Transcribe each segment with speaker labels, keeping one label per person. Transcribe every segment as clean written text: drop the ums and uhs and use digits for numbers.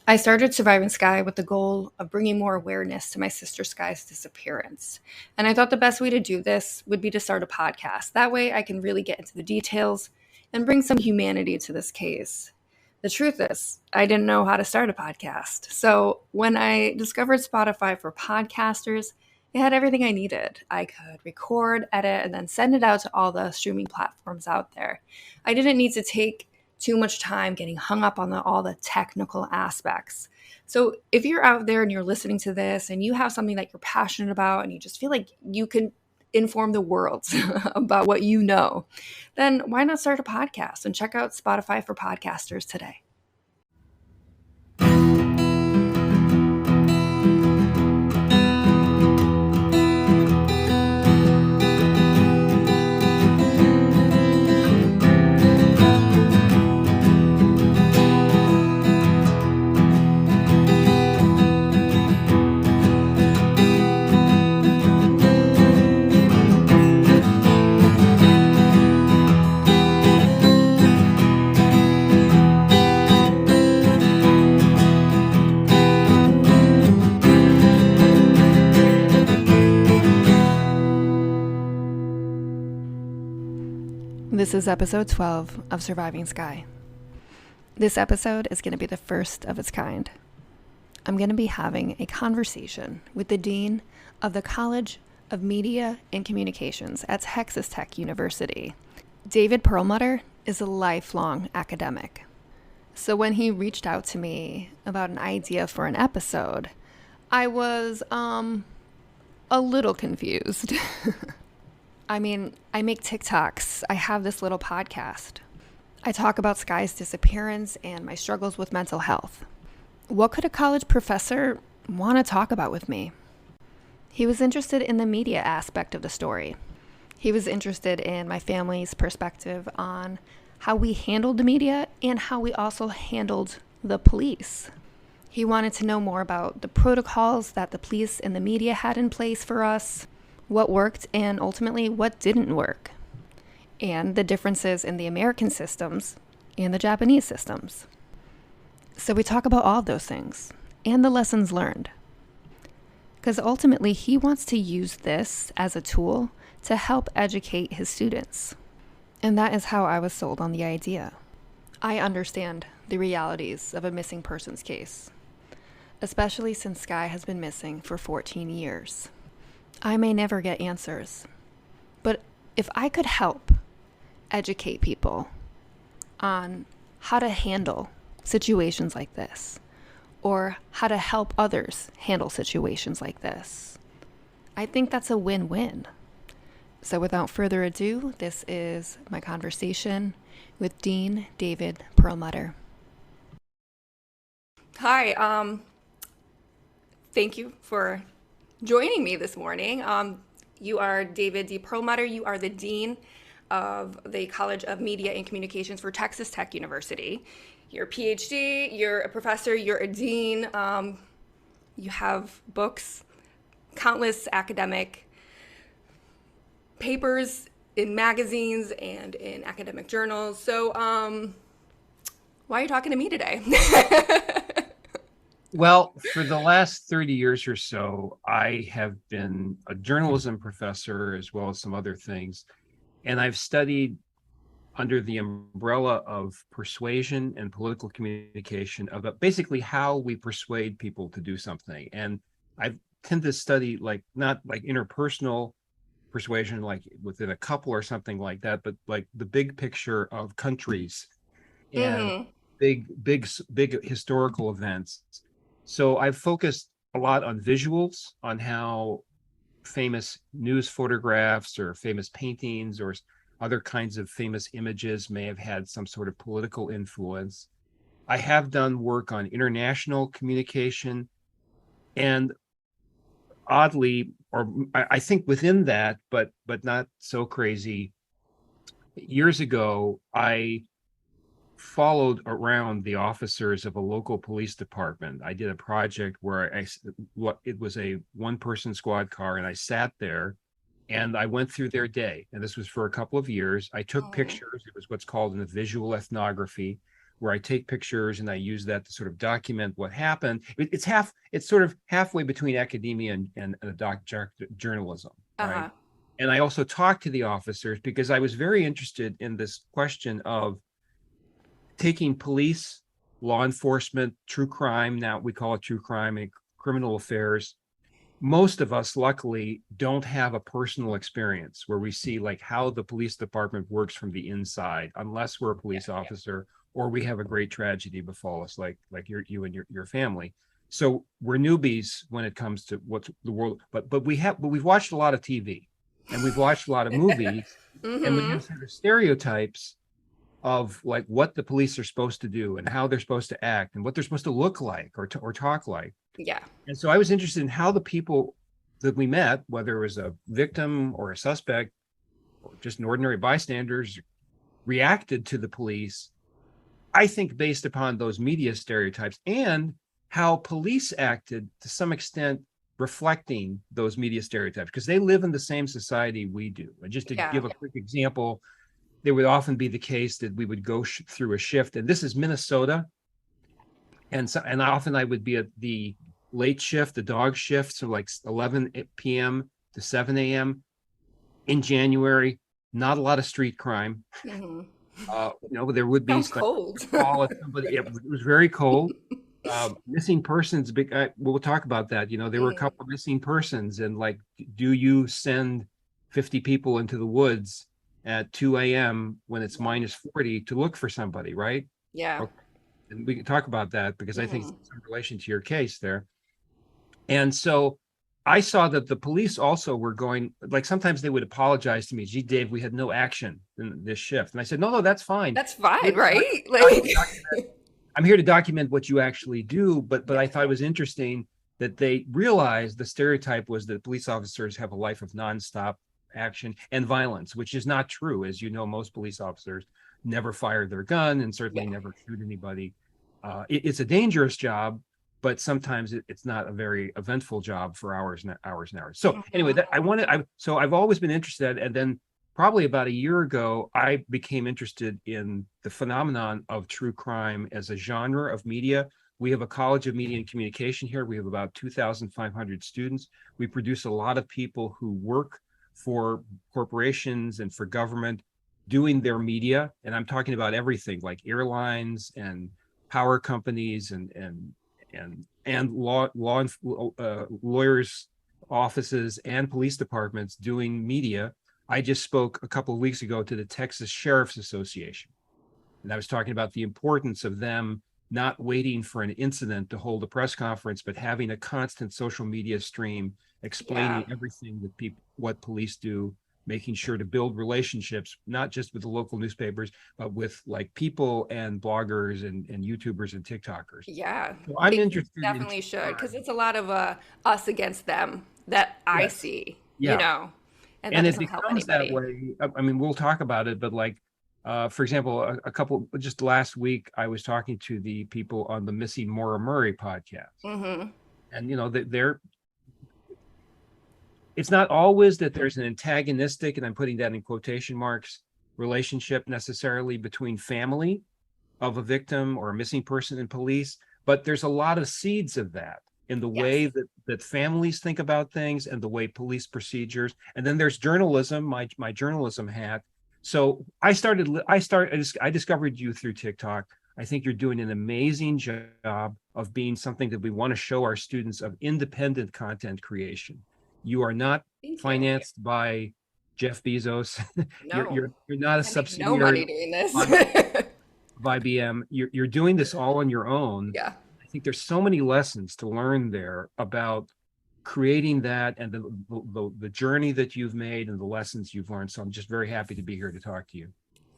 Speaker 1: I started Surviving Skye with the goal of bringing more awareness to my sister Skye's disappearance. And I thought the best way to do this would be to start a podcast. That way I can really get into the details and bring some humanity to this case. The truth is, I didn't know how to start a podcast. So when I discovered Spotify for podcasters, it had everything I needed. I could record, edit, and then send it out to all the streaming platforms out there. I didn't need to take too much time getting hung up on all the technical aspects. So if you're out there and you're listening to this and you have something that you're passionate about and you just feel like you can inform the world about what you know, then why not start a podcast and check out Spotify for podcasters today? This is episode 12 of Surviving Skye. This episode is going to be the first of its kind. I'm going to be having a conversation with the Dean of the College of Media and Communications at Texas Tech University. David Perlmutter is a lifelong academic. So when he reached out to me about an idea for an episode, I was a little confused. I mean, I make TikToks. I have this little podcast. I talk about Skye's disappearance and my struggles with mental health. What could a college professor want to talk about with me? He was interested in the media aspect of the story. He was interested in my family's perspective on how we handled the media and how we also handled the police. He wanted to know more about the protocols that the police and the media had in place for us, what worked and ultimately what didn't work, and the differences in the American systems and the Japanese systems. So we talk about all of those things and the lessons learned. Because ultimately he wants to use this as a tool to help educate his students. And that is how I was sold on the idea. I understand the realities of a missing persons case, especially since Skye has been missing for 14 years. I may never get answers, but if I could help educate people on how to handle situations like this, or how to help others handle situations like this, I think that's a win-win. So without further ado, this is my conversation with Dean David Perlmutter. Hi, thank you for joining me this morning. You are David D. Perlmutter. You are the Dean of the College of Media and Communications for Texas Tech University. You're a PhD, you're a professor, you're a dean. You have books, countless academic papers in magazines and in academic journals. So why are you talking to me today?
Speaker 2: Well, for the last 30 years or so, I have been a journalism professor as well as some other things. And I've studied under the umbrella of persuasion and political communication about basically how we persuade people to do something. And I tend to study not like interpersonal persuasion, like within a couple or something like that, but like the big picture of countries and big historical events. So I've focused a lot on visuals, on how famous news photographs or famous paintings or other kinds of famous images may have had some sort of political influence. I have done work on international communication, and oddly, or I think within that, but not so crazy, years ago, I followed around the officers of a local police department. I did a project where it was a one-person squad car, and I sat there and I went through their day. And this was for a couple of years. I took pictures. It was what's called a visual ethnography, where I take pictures and I use that to sort of document what happened. It's sort of halfway between academia and journalism, right?
Speaker 1: Uh-huh.
Speaker 2: And I also talked to the officers because I was very interested in this question of taking police, law enforcement, true crime, now we call it true crime and criminal affairs. Most of us, luckily, don't have a personal experience where we see like how the police department works from the inside, unless we're a police officer or we have a great tragedy befall us, like you and your family. So we're newbies when it comes to what's the world, but we've watched a lot of TV and we've watched a lot of movies, and we
Speaker 1: Mm-hmm.
Speaker 2: have sort of stereotypes of like what the police are supposed to do and how they're supposed to act and what they're supposed to look like or talk like.
Speaker 1: Yeah.
Speaker 2: And so I was interested in how the people that we met, whether it was a victim or a suspect or just an ordinary bystanders, reacted to the police. I think based upon those media stereotypes and how police acted to some extent reflecting those media stereotypes because they live in the same society we do. And just to
Speaker 1: Yeah.
Speaker 2: give a quick example, there would often be the case that we would go through a shift, and this is Minnesota, and often I would be at the late shift, the dog shift, so like 11 p.m. to 7 a.m. in January. Not a lot of street crime.
Speaker 1: Mm-hmm.
Speaker 2: There would be
Speaker 1: Sounds cold.
Speaker 2: call it somebody. It was very cold. Missing persons. Big. We'll talk about that. There were a
Speaker 1: Mm-hmm.
Speaker 2: couple of missing persons, and like, do you send 50 people into the woods at 2 a.m. when it's minus 40 to look for somebody, right?
Speaker 1: Yeah.
Speaker 2: Okay. And we can talk about that because I think
Speaker 1: Mm-hmm.
Speaker 2: it's in relation to your case there. And so I saw that the police also were going, like sometimes they would apologize to me, gee, Dave, we had no action in this shift. And I said, no, that's fine.
Speaker 1: That's fine, right? Like,
Speaker 2: I'm here to document what you actually do. But
Speaker 1: yeah.
Speaker 2: I thought it was interesting that they realized the stereotype was that police officers have a life of nonstop action and violence, which is not true. As you know, most police officers never fire their gun and certainly
Speaker 1: Yeah.
Speaker 2: never shoot anybody. It's a dangerous job, but sometimes it's not a very eventful job for hours and hours and hours. So anyway, so I've always been interested, and then probably about a year ago, I became interested in the phenomenon of true crime as a genre of media. We have a College of Media and Communication here. We have about 2,500 students. We produce a lot of people who work for corporations and for government doing their media. And I'm talking about everything like airlines and power companies and lawyers' offices and police departments doing media. I just spoke a couple of weeks ago to the Texas Sheriff's Association, and I was talking about the importance of them not waiting for an incident to hold a press conference, but having a constant social media stream explaining
Speaker 1: Yeah.
Speaker 2: everything that what police do, making sure to build relationships, not just with the local newspapers, but with like people and bloggers and YouTubers and TikTokers.
Speaker 1: Yeah.
Speaker 2: So I'm
Speaker 1: They
Speaker 2: interested in
Speaker 1: definitely should, because it's a lot of us against them that I
Speaker 2: yes,
Speaker 1: see,
Speaker 2: yeah.
Speaker 1: and that
Speaker 2: And it
Speaker 1: doesn't help
Speaker 2: becomes that
Speaker 1: anybody.
Speaker 2: way. I mean, we'll talk about it, but like, for example, just last week, I was talking to the people on the Missing Maura Murray podcast,
Speaker 1: Mm-hmm.
Speaker 2: and it's not always that there's an antagonistic, and I'm putting that in quotation marks, relationship necessarily between family of a victim or a missing person and police, but there's a lot of seeds of that in the way
Speaker 1: Yes.
Speaker 2: that families think about things and the way police procedures. And then there's journalism, my journalism hat. So I discovered you through TikTok. I think you're doing an amazing job of being something that we want to show our students of independent content creation. You are not
Speaker 1: Thank you.
Speaker 2: financed by Jeff Bezos. you're
Speaker 1: No,
Speaker 2: you're you're not a
Speaker 1: I make no money
Speaker 2: subsidiary
Speaker 1: doing this.
Speaker 2: of IBM. You're doing this all on your own.
Speaker 1: Yeah.
Speaker 2: I think there's so many lessons to learn there about creating that and the journey that you've made and the lessons you've learned. So I'm just very happy to be here to talk to you.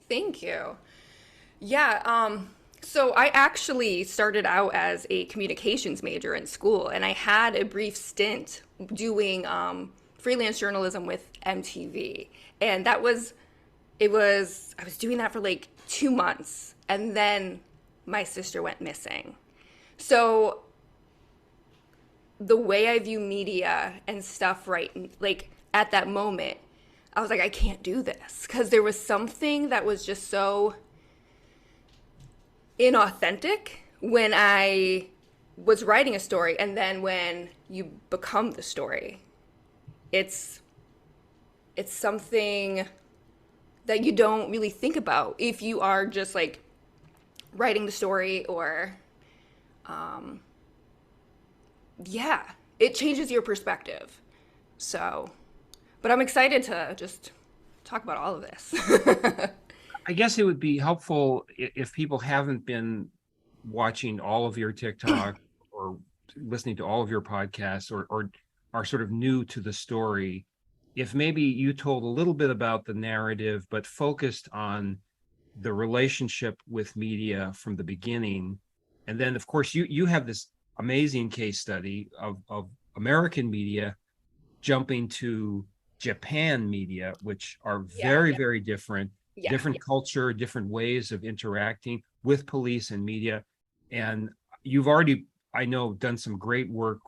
Speaker 1: Thank you. Yeah, so I actually started out as a communications major in school, and I had a brief stint doing freelance journalism with MTV. And I was doing that for like 2 months, and then my sister went missing. So the way I view media and stuff, right, like at that moment, I was like, I can't do this, because there was something that was just so inauthentic when I was writing a story, and then when you become the story, it's something that you don't really think about if you are just like writing the story or yeah, it changes your perspective. So, but I'm excited to just talk about all of this.
Speaker 2: I guess it would be helpful if people haven't been watching all of your TikTok or listening to all of your podcasts, or are sort of new to the story, if maybe you told a little bit about the narrative, but focused on the relationship with media from the beginning. And then, of course, you have this amazing case study of American media jumping to Japan media, which are
Speaker 1: Yeah,
Speaker 2: very, very different,
Speaker 1: yeah.
Speaker 2: different culture, different ways of interacting with police and media. And you've already, I know, done some great work.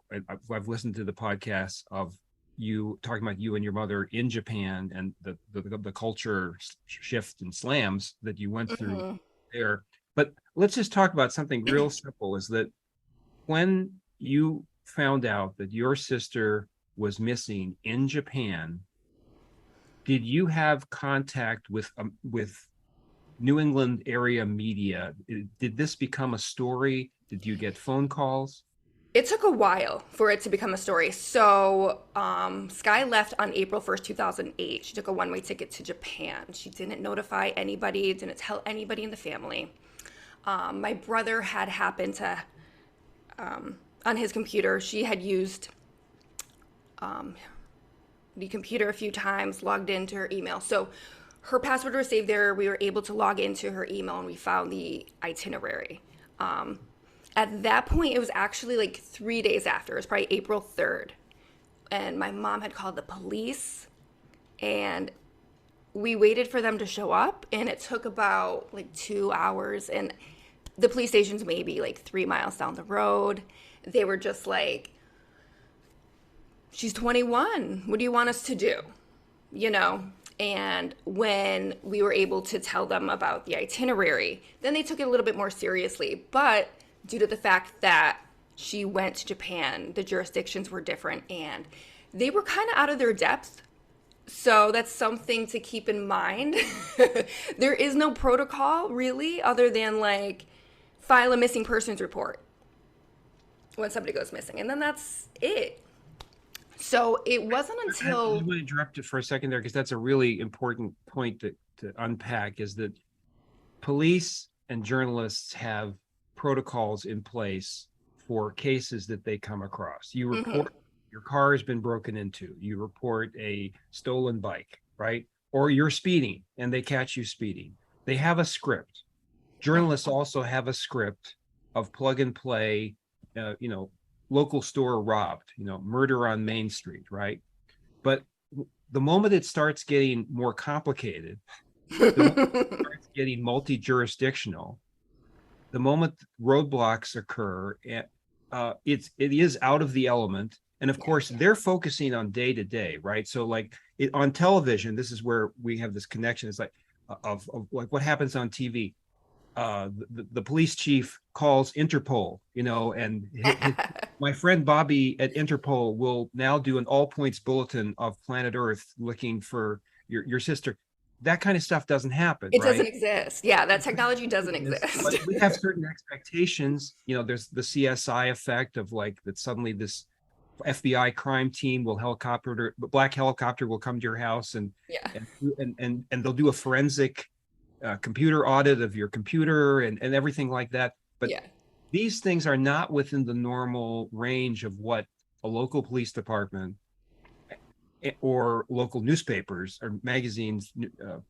Speaker 2: I've listened to the podcasts of you talking about you and your mother in Japan and the culture shift and slams that you went through
Speaker 1: Hmm.
Speaker 2: there. But let's just talk about something real simple, is that when you found out that your sister was missing in Japan, did you have contact with New England area media? Did this become a story? Did you get phone calls?
Speaker 1: It took a while for it to become a story. So, Skye left on April 1st, 2008. She took a one-way ticket to Japan. She didn't notify anybody, didn't tell anybody in the family. My brother had happened to, on his computer, she had used the computer a few times, logged into her email. So her password was saved there. We were able to log into her email and we found the itinerary. At that point, it was actually like 3 days after. It was probably April 3rd. And my mom had called the police and we waited for them to show up. And it took about like 2 hours. And the police station's maybe like 3 miles down the road. They were just like, she's 21. What do you want us to do? You know? And when we were able to tell them about the itinerary, then they took it a little bit more seriously. But due to the fact that she went to Japan, the jurisdictions were different and they were kind of out of their depth. So that's something to keep in mind. There is no protocol really other than like file a missing persons report when somebody goes missing. And then that's it. So it wasn't
Speaker 2: I just
Speaker 1: until
Speaker 2: want to interrupt you for a second there, because that's a really important point to unpack, is that police and journalists have protocols in place for cases that they come across. You report your car has been broken into, you report a stolen bike, right? Or you're speeding and they catch you speeding. They have a script. Journalists also have a script of plug and play, local store robbed, murder on Main Street, right? But the moment it starts getting more complicated, the moment it starts getting multi-jurisdictional, the moment roadblocks occur, it is out of the element. And of course, they're focusing on day to day, right? So like on television, this is where we have this connection. It's like of like what happens on TV. The police chief calls Interpol, and my friend Bobby at Interpol will now do an all points bulletin of planet Earth looking for your sister. That kind of stuff doesn't happen,
Speaker 1: it
Speaker 2: right?
Speaker 1: doesn't exist. Yeah, that technology doesn't exist.
Speaker 2: But we have certain expectations. There's the CSI effect of like that suddenly this FBI crime team black helicopter will come to your house and
Speaker 1: Yeah.
Speaker 2: and they'll do a forensic computer audit of your computer and everything like that. But
Speaker 1: Yeah.
Speaker 2: these things are not within the normal range of what a local police department or local newspapers or magazines,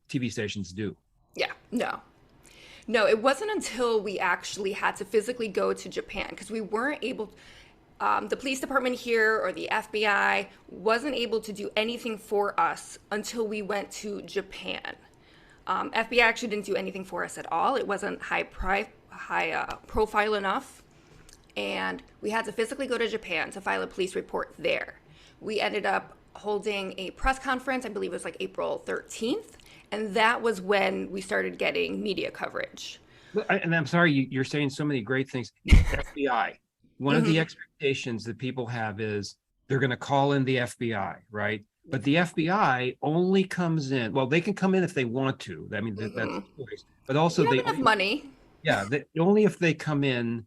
Speaker 2: TV stations do.
Speaker 1: Yeah. No. No, it wasn't until we actually had to physically go to Japan because we weren't able, the police department here or the FBI wasn't able to do anything for us until we went to Japan. FBI actually didn't do anything for us at all. It wasn't high profile enough. And we had to physically go to Japan to file a police report there. We ended up holding a press conference, I believe it was like April 13th. And that was when we started getting media coverage.
Speaker 2: And I'm sorry, you're saying so many great things. FBI. One of the
Speaker 1: Hmm.
Speaker 2: expectations that people have is they're going to call in the FBI, right? But the FBI only comes in. Well, they can come in if they want to. I mean, that's
Speaker 1: Hmm.
Speaker 2: a choice. But also,
Speaker 1: You
Speaker 2: they
Speaker 1: have enough
Speaker 2: only,
Speaker 1: money.
Speaker 2: yeah, only if they come in.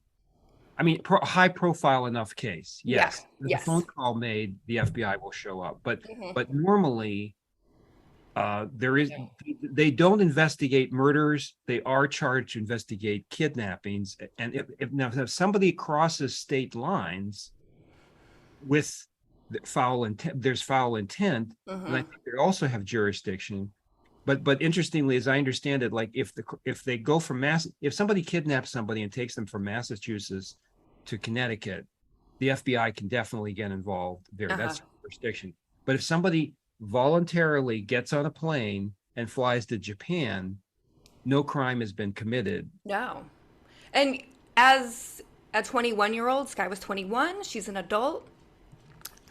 Speaker 2: I mean, high profile enough case.
Speaker 1: Yeah.
Speaker 2: Yes, there's a phone
Speaker 1: Yes.
Speaker 2: call made, the FBI will show up.
Speaker 1: Hmm.
Speaker 2: But normally there is they don't investigate murders. They are charged to investigate kidnappings. And if somebody crosses state lines with foul intent, there's foul intent, then I
Speaker 1: Hmm.
Speaker 2: think they also have jurisdiction. But interestingly, as I understand it, like if they go from if somebody kidnaps somebody and takes them from Massachusetts to Connecticut, the FBI can definitely get involved there.
Speaker 1: Uh-huh.
Speaker 2: That's jurisdiction. But if somebody voluntarily gets on a plane and flies to Japan, no crime has been committed.
Speaker 1: No. And as a 21-year-old, Skye was 21, she's an adult.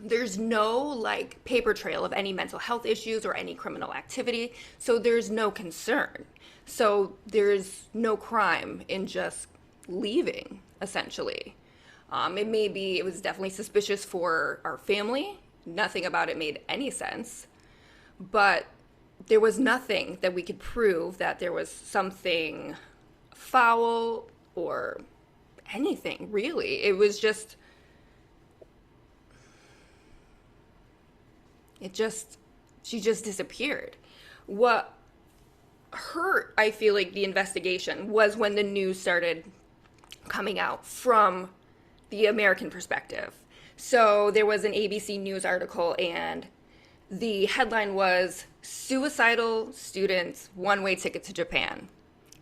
Speaker 1: There's no like paper trail of any mental health issues or any criminal activity, so there's no concern. So there's no crime in just leaving, essentially. It was definitely suspicious for our family. Nothing about it made any sense, but there was nothing that we could prove that there was something foul or anything, really. It just, she just disappeared. What hurt, I feel like, the investigation was when the news started coming out from the American perspective. So there was an ABC News article, and the headline was "Suicidal Students One-Way Ticket to Japan."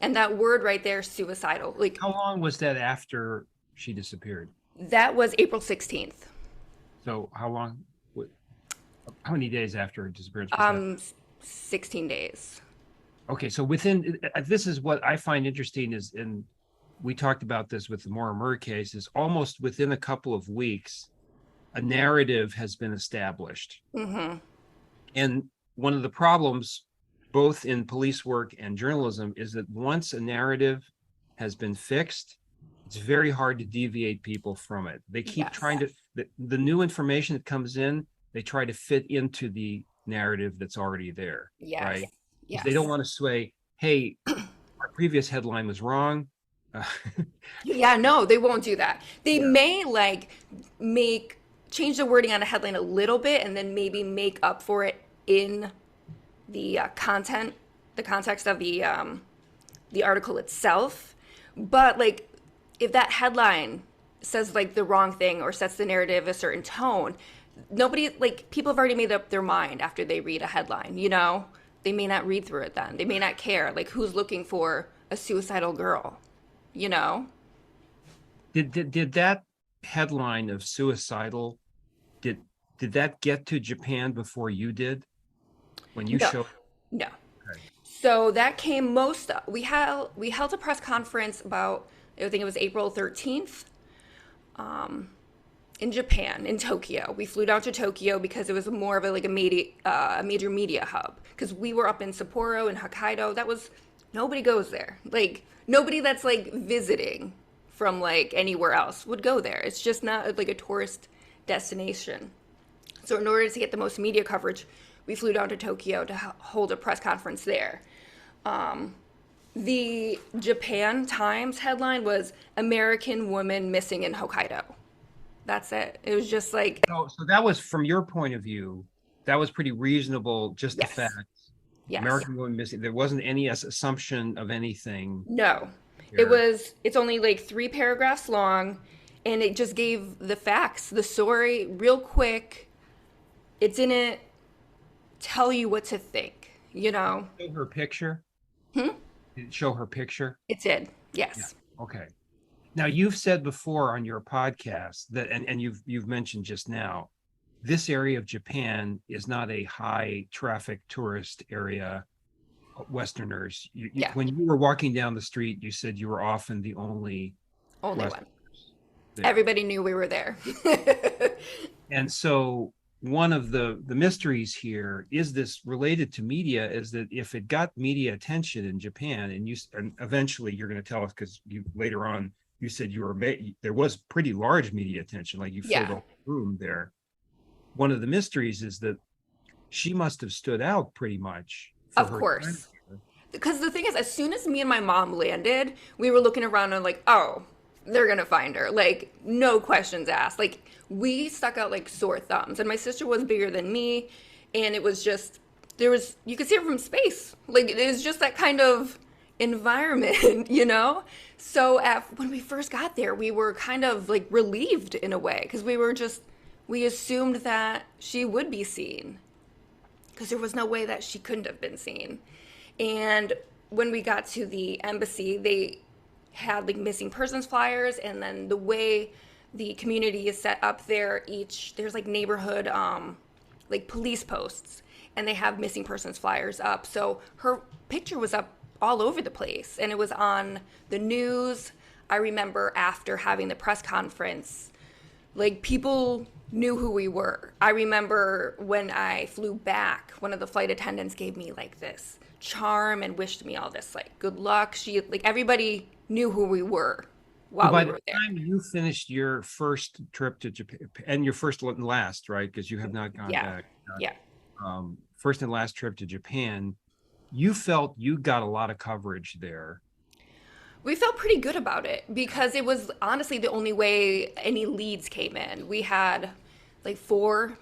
Speaker 1: And that word right there, suicidal, like
Speaker 2: How long was that after she disappeared?
Speaker 1: that was April 16th.
Speaker 2: So how long? How many days after her disappearance was that?
Speaker 1: Um, 16 days.
Speaker 2: Okay, so within this is what I find interesting is, and we talked about this with the Maura Murray case, is almost within a couple of weeks, a narrative has been established.
Speaker 1: Mm-hmm.
Speaker 2: And one of the problems, both in police work and journalism, is that once a narrative has been fixed, it's very hard to deviate people from it. They keep
Speaker 1: Yes.
Speaker 2: trying to, the new information that comes in, they try to fit into the narrative that's already there,
Speaker 1: Yes.
Speaker 2: right? Because they don't
Speaker 1: Yes.
Speaker 2: want to say, hey, our previous headline was wrong. Uh,
Speaker 1: Yeah, no, they won't do that. They
Speaker 2: yeah.
Speaker 1: may like make change the wording on a headline a little bit and then maybe make up for it in the content, the context of the article itself. But like if that headline says like the wrong thing or sets the narrative a certain tone, nobody like people have already made up their mind after they read a headline, you know? They may not read through it then. They may not care. Like who's looking for a suicidal girl, you know?
Speaker 2: Did that headline of suicidal, did did that get to Japan before you did when you
Speaker 1: No.
Speaker 2: showed?
Speaker 1: No.
Speaker 2: Okay.
Speaker 1: So that came most we held a press conference about I think it was April 13th in Japan, in Tokyo. We flew down to Tokyo because it was more of a major media hub. Because we were up in Sapporo and Hokkaido. That was nobody goes there. Like nobody that's like visiting from like anywhere else would go there. It's just not like a tourist destination. So in order to get the most media coverage, we flew down to Tokyo to hold a press conference there. The Japan Times headline was "American Woman Missing in Hokkaido." That's it. It was just like,
Speaker 2: So that was from your point of view, that was pretty reasonable, just the fact
Speaker 1: yes, yes,
Speaker 2: American woman missing. There wasn't any assumption of anything
Speaker 1: no.
Speaker 2: here.
Speaker 1: It's only like 3 paragraphs long, and it just gave the facts, the story, real quick. It didn't tell you what to think, you know?
Speaker 2: Show her picture.
Speaker 1: Hmm?
Speaker 2: Did it show her picture?
Speaker 1: It did,
Speaker 2: Yeah.
Speaker 1: yes.
Speaker 2: Okay. Now you've said before on your podcast that, and you've mentioned just now, this area of Japan is not a high traffic tourist area. Westerners,
Speaker 1: Yeah,
Speaker 2: when you were walking down the street, you said you were often the only
Speaker 1: only one.
Speaker 2: Westerners there.
Speaker 1: Everybody knew we were there.
Speaker 2: And so one of the mysteries here is this related to media, is that if it got media attention in Japan, and eventually you're going to tell us, because you later on you said there was pretty large media attention, like you filled
Speaker 1: Yeah,
Speaker 2: a room there. One of the mysteries is that she must have stood out pretty much for
Speaker 1: of
Speaker 2: her time
Speaker 1: course.
Speaker 2: here.
Speaker 1: Because the thing is, as soon as me and my mom landed, we were looking around and like, oh, they're gonna find her. Like, no questions asked. Like, we stuck out like sore thumbs. And my sister was bigger than me, and it was just you could see her from space. Like, it was just that kind of environment, you know. So when we first got there, we were kind of like relieved in a way because we assumed that she would be seen because there was no way that she couldn't have been seen. And when we got to the embassy, they had like missing persons flyers, and then the way the community is set up there, there's like neighborhood like police posts, and they have missing persons flyers up. So her picture was up all over the place, and it was on the news. I remember after having the press conference, like people knew who we were. I remember when I flew back, one of the flight attendants gave me like this charm and wished me all this like good luck. She like everybody knew who we were
Speaker 2: So
Speaker 1: while
Speaker 2: by
Speaker 1: we
Speaker 2: the
Speaker 1: were there.
Speaker 2: time you finished your first trip to Japan, and your first and last, right? Because you have not gone
Speaker 1: Yeah.
Speaker 2: back.
Speaker 1: Yeah.
Speaker 2: First and last trip to Japan, you felt you got a lot of coverage there.
Speaker 1: We felt pretty good about it because it was honestly the only way any leads came in. We had like four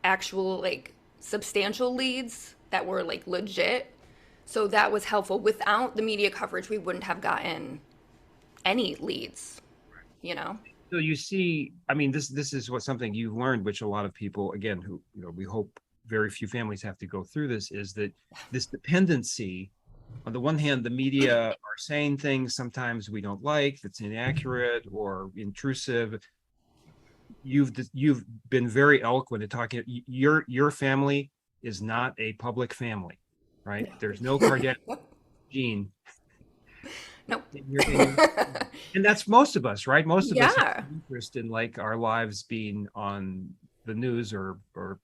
Speaker 1: actual like substantial leads that were like legit. So that was helpful. Without the media coverage, we wouldn't have gotten any leads, you know?
Speaker 2: So you see, I mean, this is what something you've learned, which a lot of people, again, who we hope very few families have to go through this, is that this dependency. On the one hand, the media are saying things sometimes we don't like, that's inaccurate or intrusive. You've been very eloquent in talking. Your family is not a public family, right?
Speaker 1: No.
Speaker 2: There's no Kardashian gene
Speaker 1: Nope.
Speaker 2: and that's most of us, right? Most of us have
Speaker 1: Yeah.
Speaker 2: an interest in like our lives being on the news or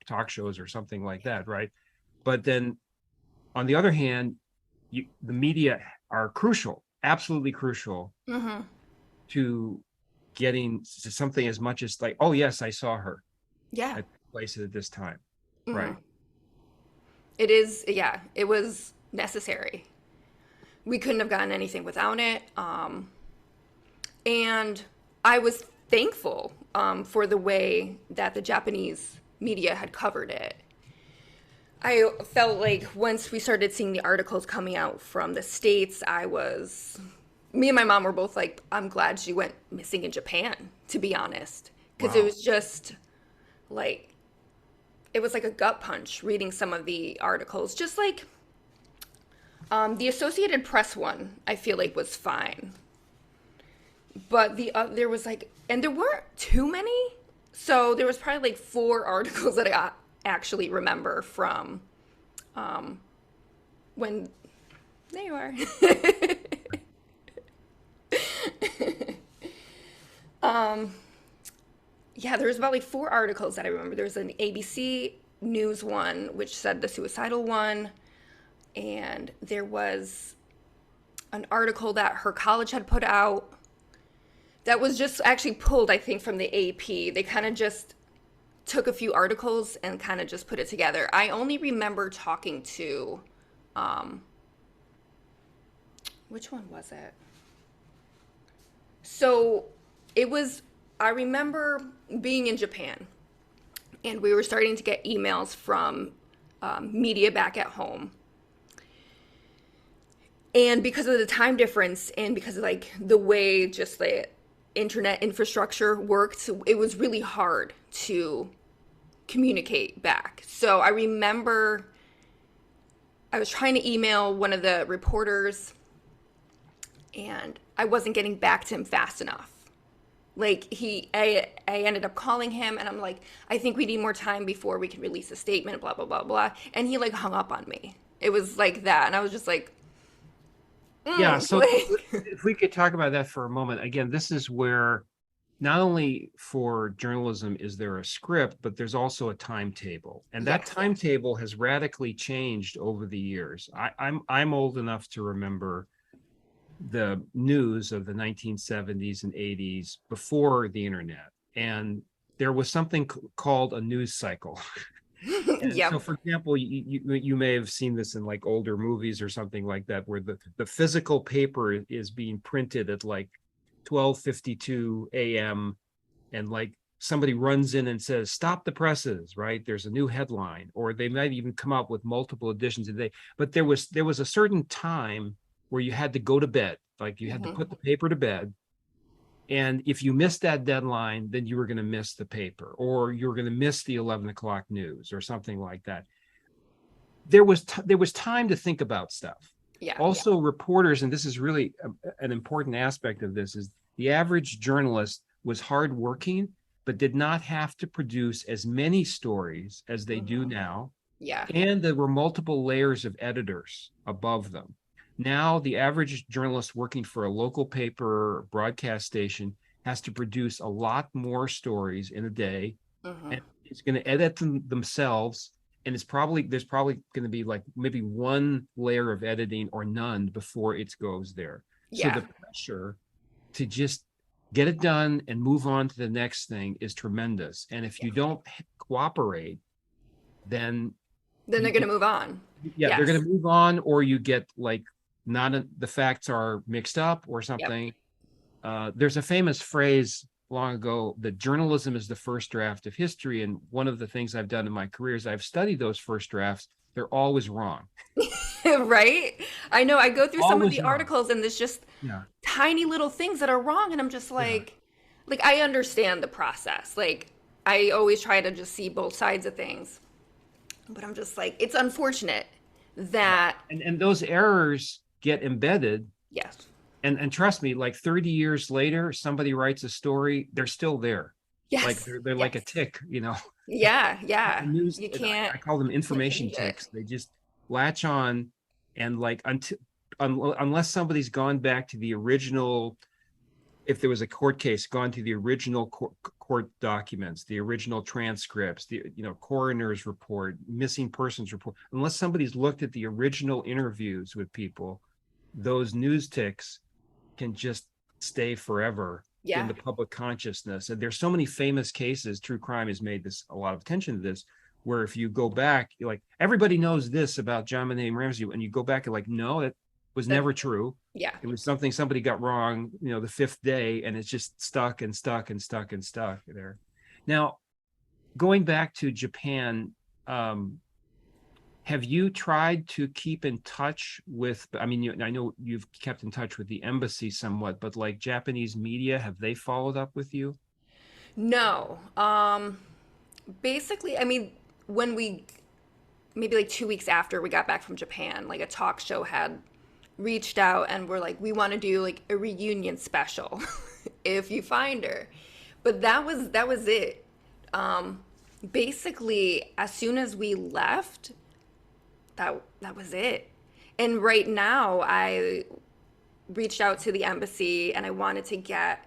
Speaker 2: talk shows or something like that, right? But then on the other hand, the media are crucial, absolutely crucial
Speaker 1: Mm-hmm.
Speaker 2: to getting to something as much as like, oh yes, I saw her
Speaker 1: Yeah.
Speaker 2: at this place at this time,
Speaker 1: Mm-hmm.
Speaker 2: right?
Speaker 1: It is, yeah, it was necessary. We couldn't have gotten anything without it. And I was thankful for the way that the Japanese media had covered it. I felt like once we started seeing the articles coming out from the States, me and my mom were both like, I'm glad she went missing in Japan, to be honest. Because it
Speaker 2: Wow.
Speaker 1: was just like, it was like a gut punch reading some of the articles. Just like the Associated Press one, I feel like was fine. But there was like, and there weren't too many. So there was probably like four articles that I actually remember from when there you are. Yeah, there was about like four articles that I remember. There was an ABC News one, which said the suicidal one, and there was an article that her college had put out that was just actually pulled, I think, from the AP. They kind of just took a few articles and kind of just put it together. I only remember talking to, which one was it? So I remember being in Japan, and we were starting to get emails from media back at home. And because of the time difference and because of like the way just the internet infrastructure worked, it was really hard to communicate back. So I remember I was trying to email one of the reporters, and I wasn't getting back to him fast enough. Like I ended up calling him, and I'm like, I think we need more time before we can release a statement, blah, blah, blah, blah. And he like hung up on me. It was like that. And I was just like,
Speaker 2: Yeah, so
Speaker 1: like,
Speaker 2: if we could talk about that for a moment. Again, this is where not only for journalism is there a script, but there's also a timetable, and that
Speaker 1: Yes.
Speaker 2: timetable has radically changed over the years. I'm old enough to remember the news of the 1970s and 80s before the internet, and there was something called a news cycle. And so,
Speaker 1: Yep.
Speaker 2: for example, you may have seen this in like older movies or something like that, where the physical paper is being printed at like 12:52 a.m. and like somebody runs in and says, "Stop the presses!" Right? There's a new headline, or they might even come up with multiple editions a day. But there was a certain time where you had to go to bed, like you had to
Speaker 1: Hmm.
Speaker 2: put the paper to bed, and if you missed that deadline, then you were going to miss the paper, or you were going to miss the 11 o'clock news, or something like that. There was time to think about stuff.
Speaker 1: Yeah.
Speaker 2: Also, reporters, and this is really an important aspect of this, is the average journalist was hardworking, but did not have to produce as many stories as they do
Speaker 1: Hmm.
Speaker 2: now.
Speaker 1: Yeah.
Speaker 2: And there were multiple layers of editors above them. Now, the average journalist working for a local paper or broadcast station has to produce a lot more stories in a day,
Speaker 1: Hmm.
Speaker 2: and it's going to edit them themselves. And there's probably going to be like maybe one layer of editing or none before it goes there. So
Speaker 1: Yeah.
Speaker 2: the pressure to just get it done and move on to the next thing is tremendous. And if
Speaker 1: Yeah.
Speaker 2: you don't cooperate, then
Speaker 1: Then they're
Speaker 2: you,
Speaker 1: gonna move on.
Speaker 2: yeah, they're going
Speaker 1: Yes.
Speaker 2: to move on, or you get like not the facts are mixed up or
Speaker 1: Yep.
Speaker 2: something. There's a famous phrase long ago that journalism is the first draft of history. And one of the things I've done in my career is I've studied those first drafts. They're always wrong.
Speaker 1: Right? I know. I go through some of
Speaker 2: Always
Speaker 1: the
Speaker 2: wrong.
Speaker 1: articles and there's just
Speaker 2: Yeah.
Speaker 1: tiny little things that are wrong, and I'm just
Speaker 2: Yeah.
Speaker 1: like I understand the process. Like I always try to just see both sides of things. But I'm just like, it's unfortunate
Speaker 2: Yeah.
Speaker 1: that
Speaker 2: And those errors get embedded.
Speaker 1: yes.
Speaker 2: And trust me, like 30 years later, somebody writes a story, they're still there. Like
Speaker 1: Yes.
Speaker 2: they're like a
Speaker 1: Yes.
Speaker 2: tick, you know.
Speaker 1: Yeah, yeah.
Speaker 2: News,
Speaker 1: You
Speaker 2: I call them
Speaker 1: can't
Speaker 2: information
Speaker 1: change it.
Speaker 2: ticks. They just latch on, and like until unless somebody's gone back to the original, if there was a court case, gone to the original court documents, the original transcripts, the coroner's report, missing persons report, unless somebody's looked at the original interviews with people, those news ticks can just stay forever in
Speaker 1: Yeah.
Speaker 2: the public consciousness. And there's so many famous cases. True crime has made this a lot of attention to this, where if you go back, you're like, everybody knows this about John Benet Ramsey, and you go back and like, no, it was
Speaker 1: That
Speaker 2: never true.
Speaker 1: yeah.
Speaker 2: It was something somebody got wrong, the fifth day, and it's just stuck and stuck and stuck and stuck there. Now, going back to Japan, have you tried to keep in touch with, I mean, I know you've kept in touch with the embassy somewhat, but like Japanese media, have they followed up with you?
Speaker 1: No. Basically, I mean, when we maybe like 2 weeks after we got back from Japan, like a talk show had reached out and were like, we want to do like a reunion special if you find her. But that was it. Um, Basically, as soon as we left, that was it. And right now, I reached out to the embassy and I wanted to get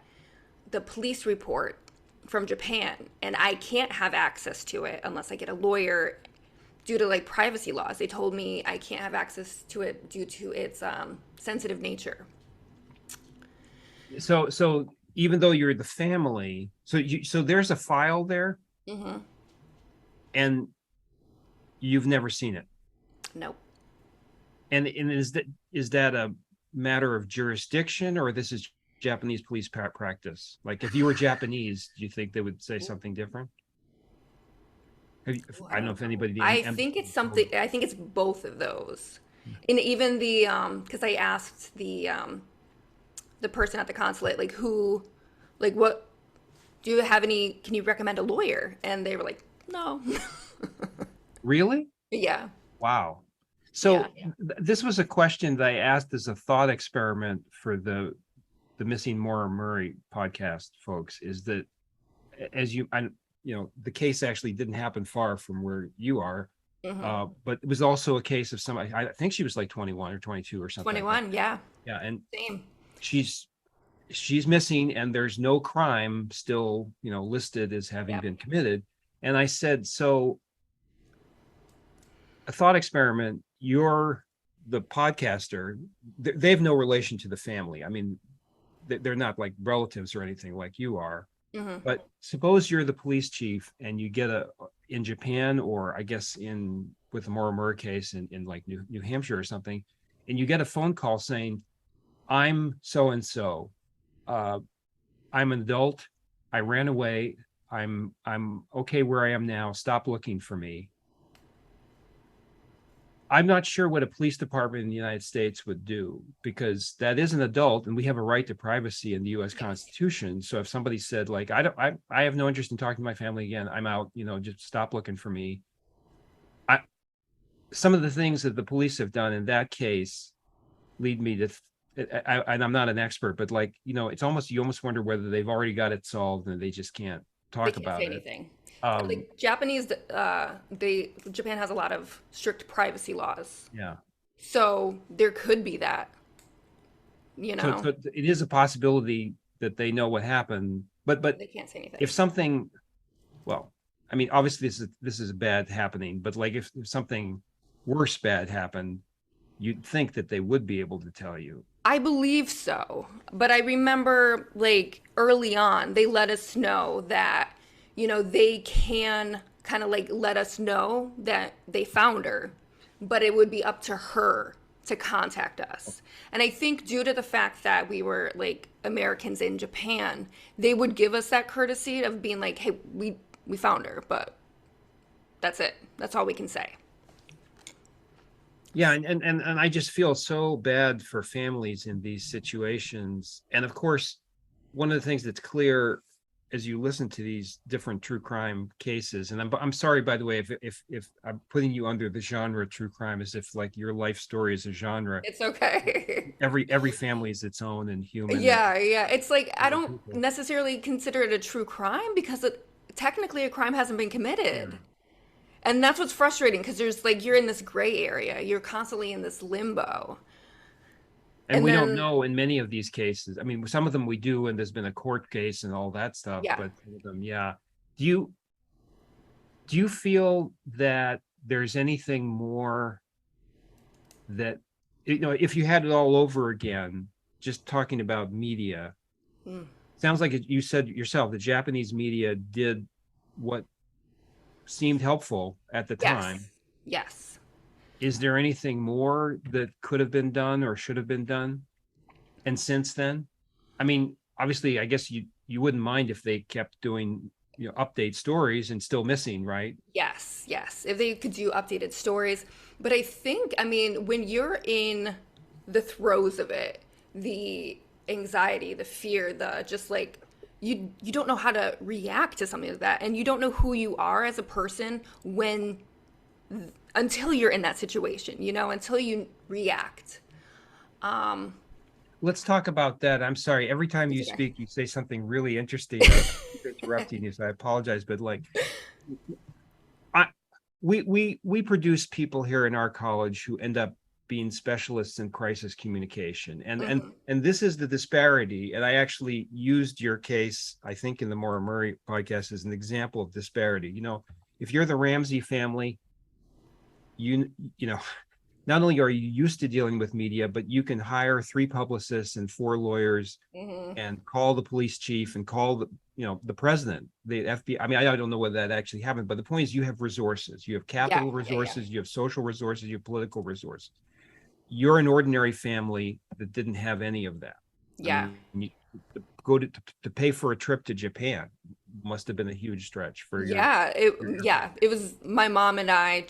Speaker 1: the police report from Japan, and I can't have access to it unless I get a lawyer due to like privacy laws. They told me I can't have access to it due to its sensitive nature.
Speaker 2: So even though you're the family, so there's a file there,
Speaker 1: Hmm.
Speaker 2: and you've never seen it.
Speaker 1: Nope.
Speaker 2: And is that a matter of jurisdiction, or this is Japanese police practice? Like if you were Japanese, do you think they would say something different?
Speaker 1: Ooh, I
Speaker 2: I don't know
Speaker 1: don't
Speaker 2: if
Speaker 1: know.
Speaker 2: anybody
Speaker 1: I
Speaker 2: in
Speaker 1: think it's
Speaker 2: embassy
Speaker 1: something. I think it's both of those, and even the because I asked the person at the consulate like who, like what do you have any? Can you recommend a lawyer? And they were like, no.
Speaker 2: really?
Speaker 1: Yeah.
Speaker 2: Wow.
Speaker 1: Yeah.
Speaker 2: So this was a question that I asked as a thought experiment for the Missing Maura Murray podcast folks, is that as the case actually didn't happen far from where you are,
Speaker 1: Hmm.
Speaker 2: but it was also a case of somebody, I think she was like 21 or 22 or something like that.
Speaker 1: 21. Yeah.
Speaker 2: Yeah, and
Speaker 1: Same.
Speaker 2: she's she's missing and there's no crime still, listed as having
Speaker 1: Yep.
Speaker 2: been committed. And I said, so a thought experiment, you're the podcaster, they have no relation to the family. I mean, they're not like relatives or anything like you are.
Speaker 1: Hmm.
Speaker 2: But suppose you're the police chief and you get in Japan, or I guess in with the Mortimer case in like New Hampshire or something, and you get a phone call saying, I'm so and so. I'm an adult. I ran away. I'm okay where I am now. Stop looking for me. I'm not sure what a police department in the United States would do, because that is an adult and we have a right to privacy in the US
Speaker 1: Yes.
Speaker 2: Constitution. So if somebody said like, I have no interest in talking to my family again, I'm out, just stop looking for me. I Some of the things that the police have done in that case lead me to and I'm not an expert, but like, it's almost, you almost wonder whether they've already got it solved and they just can't
Speaker 1: They
Speaker 2: talk
Speaker 1: can't say
Speaker 2: about it.
Speaker 1: anything.
Speaker 2: Um,
Speaker 1: Like Japanese, Japan has a lot of strict privacy laws,
Speaker 2: yeah.
Speaker 1: so there could be that. You
Speaker 2: So
Speaker 1: know,
Speaker 2: it is a possibility that they know what happened, but
Speaker 1: they can't say
Speaker 2: if
Speaker 1: anything.
Speaker 2: something, well, I mean, obviously this is bad happening, but like if something worse bad happened, you'd think that they would be able to tell you.
Speaker 1: I believe so, but I remember like early on, they let us know that, they can kind of like let us know that they found her, but it would be up to her to contact us. And I think due to the fact that we were like Americans in Japan, they would give us that courtesy of being like, "Hey, we found her, but that's it. That's all we can say."
Speaker 2: Yeah, and I just feel so bad for families in these situations. And of course, one of the things that's clear as you listen to these different true crime cases, and I'm sorry, by the way, if I'm putting you under the genre true crime, as if like your life story is a genre.
Speaker 1: It's okay.
Speaker 2: Every family is its own and human and
Speaker 1: Yeah, yeah. It's like I don't
Speaker 2: people.
Speaker 1: necessarily consider it a true crime because technically a crime hasn't been
Speaker 2: Yeah.
Speaker 1: committed. And that's what's frustrating because there's like you're in this gray area. You're constantly in this limbo.
Speaker 2: And
Speaker 1: And
Speaker 2: we don't
Speaker 1: then
Speaker 2: know in many of these cases. I mean, some of them we do, and there's been a court case and all that stuff,
Speaker 1: yeah.
Speaker 2: but some of them, yeah. Do you do you feel that there's anything more that, if you had it all over again, just talking about media,
Speaker 1: Mm.
Speaker 2: sounds like you said yourself, the Japanese media did what seemed helpful at the time.
Speaker 1: Yes. Yes.
Speaker 2: Is there anything more that could have been done or should have been done? And since then, I mean, obviously, I guess you wouldn't mind if they kept doing, update stories and still missing, right?
Speaker 1: Yes, yes. If they could do updated stories. But I think, I mean, when you're in the throes of it, the anxiety, the fear, the just like you don't know how to react to something like that. And you don't know who you are as a person when until you're in that situation, until you react. Um,
Speaker 2: Let's talk about that. I'm sorry. Every time
Speaker 1: it's
Speaker 2: you
Speaker 1: okay.
Speaker 2: speak, you say something really interesting. I keep interrupting you, so I apologize. But like, I we produce people here in our college who end up being specialists in crisis communication,
Speaker 1: Hmm.
Speaker 2: and this is the disparity. And I actually used your case, I think, in the Maura Murray podcast as an example of disparity. If you're the Ramsey family, you you know not only are you used to dealing with media, but you can hire 3 publicists and 4 lawyers
Speaker 1: Hmm.
Speaker 2: and call the police chief and call the president, the FBI. I mean, I don't know whether that actually happened, but the point is you have resources, you have
Speaker 1: Yeah,
Speaker 2: capital
Speaker 1: yeah, yeah,
Speaker 2: resources, you have social resources, you have political resources. You're an ordinary family that didn't have any of that. I
Speaker 1: yeah.
Speaker 2: mean, you go to pay for a trip to Japan must have been a huge stretch for
Speaker 1: It was my mom and I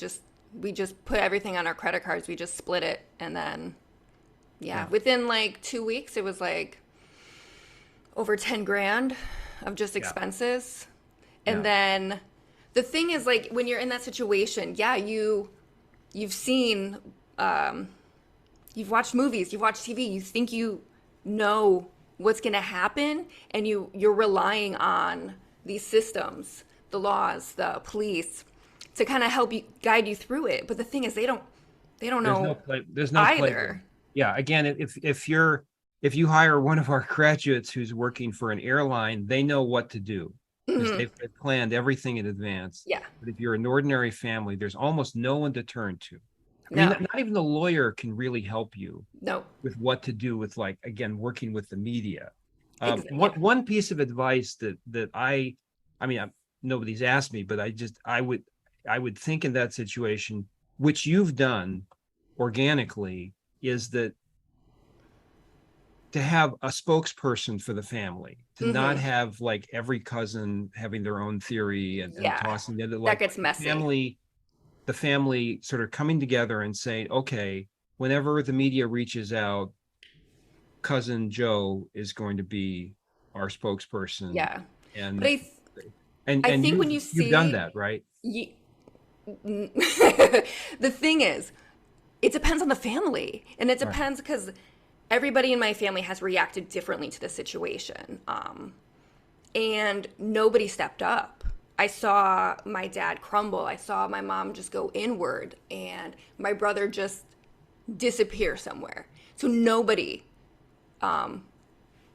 Speaker 1: we just put everything on our credit cards. We just split it and then yeah,
Speaker 2: yeah,
Speaker 1: within like 2 weeks it was like over 10 grand of just
Speaker 2: yeah,
Speaker 1: expenses. And
Speaker 2: yeah,
Speaker 1: then the thing is like when you're in that situation, yeah, you've seen you've watched movies, you've watched TV, you think you know what's going to happen and you're relying on these systems, the laws, the police to kind of help you guide you through it. But the thing is they don't
Speaker 2: there's no
Speaker 1: know
Speaker 2: play there's no playbook.
Speaker 1: either.
Speaker 2: Yeah, again, if you're if you hire one of our graduates who's working for an airline, they know what to do because
Speaker 1: Hmm.
Speaker 2: they've planned everything in advance.
Speaker 1: Yeah.
Speaker 2: But if you're an ordinary family, there's almost no one to turn to. I mean,
Speaker 1: No.
Speaker 2: not even the lawyer can really help you
Speaker 1: No.
Speaker 2: with what to do with, like, again, working with the media.
Speaker 1: Yeah.
Speaker 2: One piece of advice that I mean, nobody's asked me, but I would think in that situation, which you've done organically, is that to have a spokesperson for the family, to not
Speaker 1: Hmm.
Speaker 2: have like every cousin having their own theory and
Speaker 1: Yeah.
Speaker 2: tossing it,
Speaker 1: That
Speaker 2: like
Speaker 1: gets messy.
Speaker 2: the family sort of coming together and saying, okay, whenever the media reaches out, cousin Joe is going to be our spokesperson.
Speaker 1: Yeah. But
Speaker 2: And
Speaker 1: I
Speaker 2: and
Speaker 1: think when you
Speaker 2: you've done
Speaker 1: see,
Speaker 2: that, right?
Speaker 1: you, the thing is, it depends on the family, and it
Speaker 2: Right.
Speaker 1: depends because everybody in my family has reacted differently to the situation, and nobody stepped up. I saw my dad crumble. I saw my mom just go inward, and my brother just disappear somewhere. So nobody.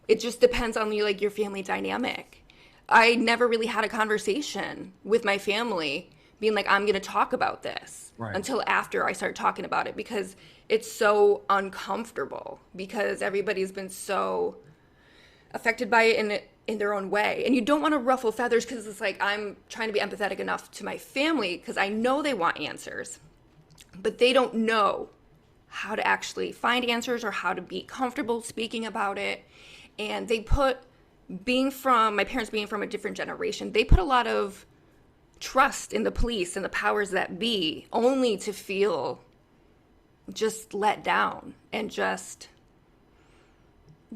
Speaker 1: It just depends on like your family dynamic. I never really had a conversation with my family being like, I'm going to talk about this
Speaker 2: Right.
Speaker 1: until after I start talking about it because it's so uncomfortable because everybody's been so affected by it in their own way. And you don't want to ruffle feathers because it's like I'm trying to be empathetic enough to my family because I know they want answers, but they don't know how to actually find answers or how to be comfortable speaking about it. And they put being from my parents being from a different generation, they put a lot of trust in the police and the powers that be only to feel just let down and just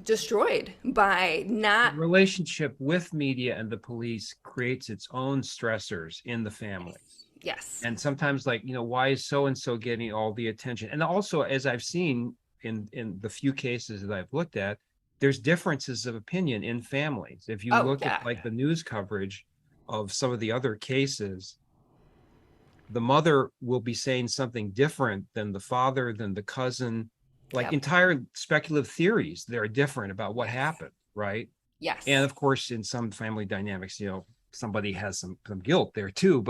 Speaker 1: destroyed by
Speaker 2: The
Speaker 1: not.
Speaker 2: relationship with media and the police creates its own stressors in the family.
Speaker 1: Yes.
Speaker 2: And sometimes, like, why is so and so getting all the attention? And also, as I've seen in the few cases that I've looked at, there's differences of opinion in families. If you
Speaker 1: Oh
Speaker 2: look at
Speaker 1: yeah.
Speaker 2: like the news coverage of some of the other cases, the mother will be saying something different than the father, than the cousin, like
Speaker 1: Yep.
Speaker 2: entire speculative theories that are different about what
Speaker 1: Yes.
Speaker 2: happened, right? And
Speaker 1: Yes.
Speaker 2: of course, in some family dynamics, somebody has some guilt there too.
Speaker 1: Hmm.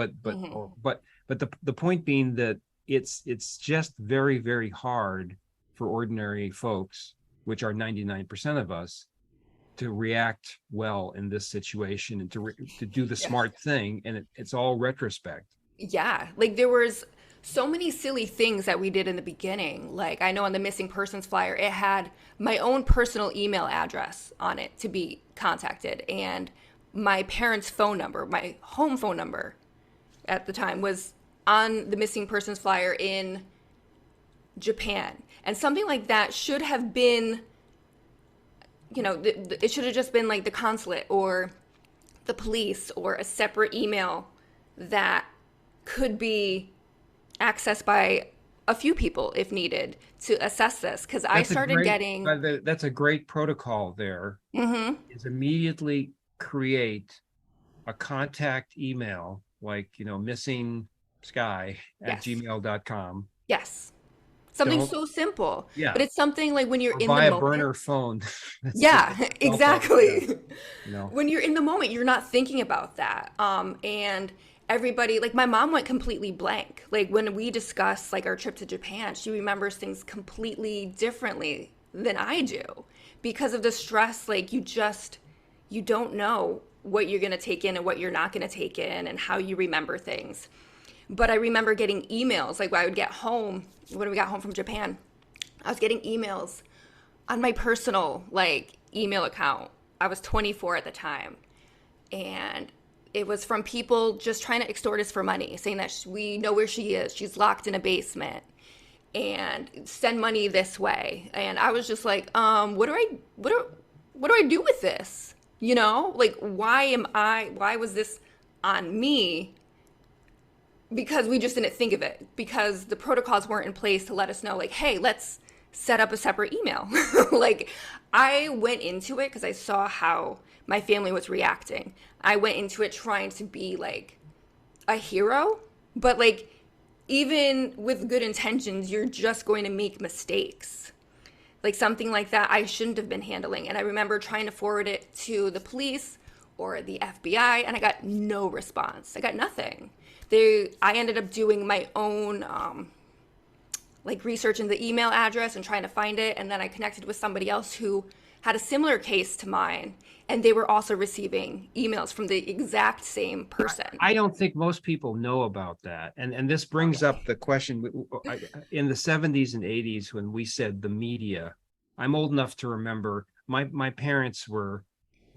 Speaker 2: But the point being that it's just very, very hard for ordinary folks, which are 99% of us, to react well in this situation and to do the
Speaker 1: Yeah.
Speaker 2: smart thing. And it's all retrospect.
Speaker 1: Yeah, like there was so many silly things that we did in the beginning. Like I know on the missing persons flyer, it had my own personal email address on it to be contacted and my parents' phone number, my home phone number at the time was on the missing persons flyer in Japan. And something like that should have been, it should have just been like the consulate or the police or a separate email that could be accessed by a few people if needed to assess this because I
Speaker 2: That's a
Speaker 1: started
Speaker 2: great,
Speaker 1: getting.
Speaker 2: that's a great protocol there,
Speaker 1: Hmm.
Speaker 2: is immediately create a contact email, like, missing Skye at
Speaker 1: Yes.
Speaker 2: gmail.com.
Speaker 1: Yes. Something
Speaker 2: Don't,
Speaker 1: so simple, but
Speaker 2: yeah,
Speaker 1: it's something like when you're
Speaker 2: or
Speaker 1: in the
Speaker 2: buy a
Speaker 1: moment.
Speaker 2: burner phone. That's just
Speaker 1: Yeah,
Speaker 2: like a cell phone. Yeah,
Speaker 1: exactly.
Speaker 2: you know,
Speaker 1: When you're in the moment, you're not thinking about that. And everybody, like my mom went completely blank. Like when we discuss like our trip to Japan, she remembers things completely differently than I do because of the stress. Like you don't know what you're going to take in and what you're not going to take in and how you remember things. But I remember getting emails like when I would get home, when we got home from Japan, I was getting emails on my personal like email account. I was 24 at the time, and it was from people just trying to extort us for money, saying that we know where she is. She's locked in a basement, and send money this way. And I was just like, what do I do with this? Like why was this on me? Because we just didn't think of it because the protocols weren't in place to let us know like, hey, let's set up a separate email. Like I went into it because I saw how my family was reacting. I went into it trying to be like a hero, but like even with good intentions, you're just going to make mistakes. like something like that I shouldn't have been handling. And I remember trying to forward it to the police or the FBI, and I got no response. I got nothing. I ended up doing my own like research in the email address and trying to find it, and then I connected with somebody else who had a similar case to mine, and they were also receiving emails from the exact same person.
Speaker 2: I don't think most people know about that. And this brings up the question in the 70s and 80s when we said the media. I'm old enough to remember my parents were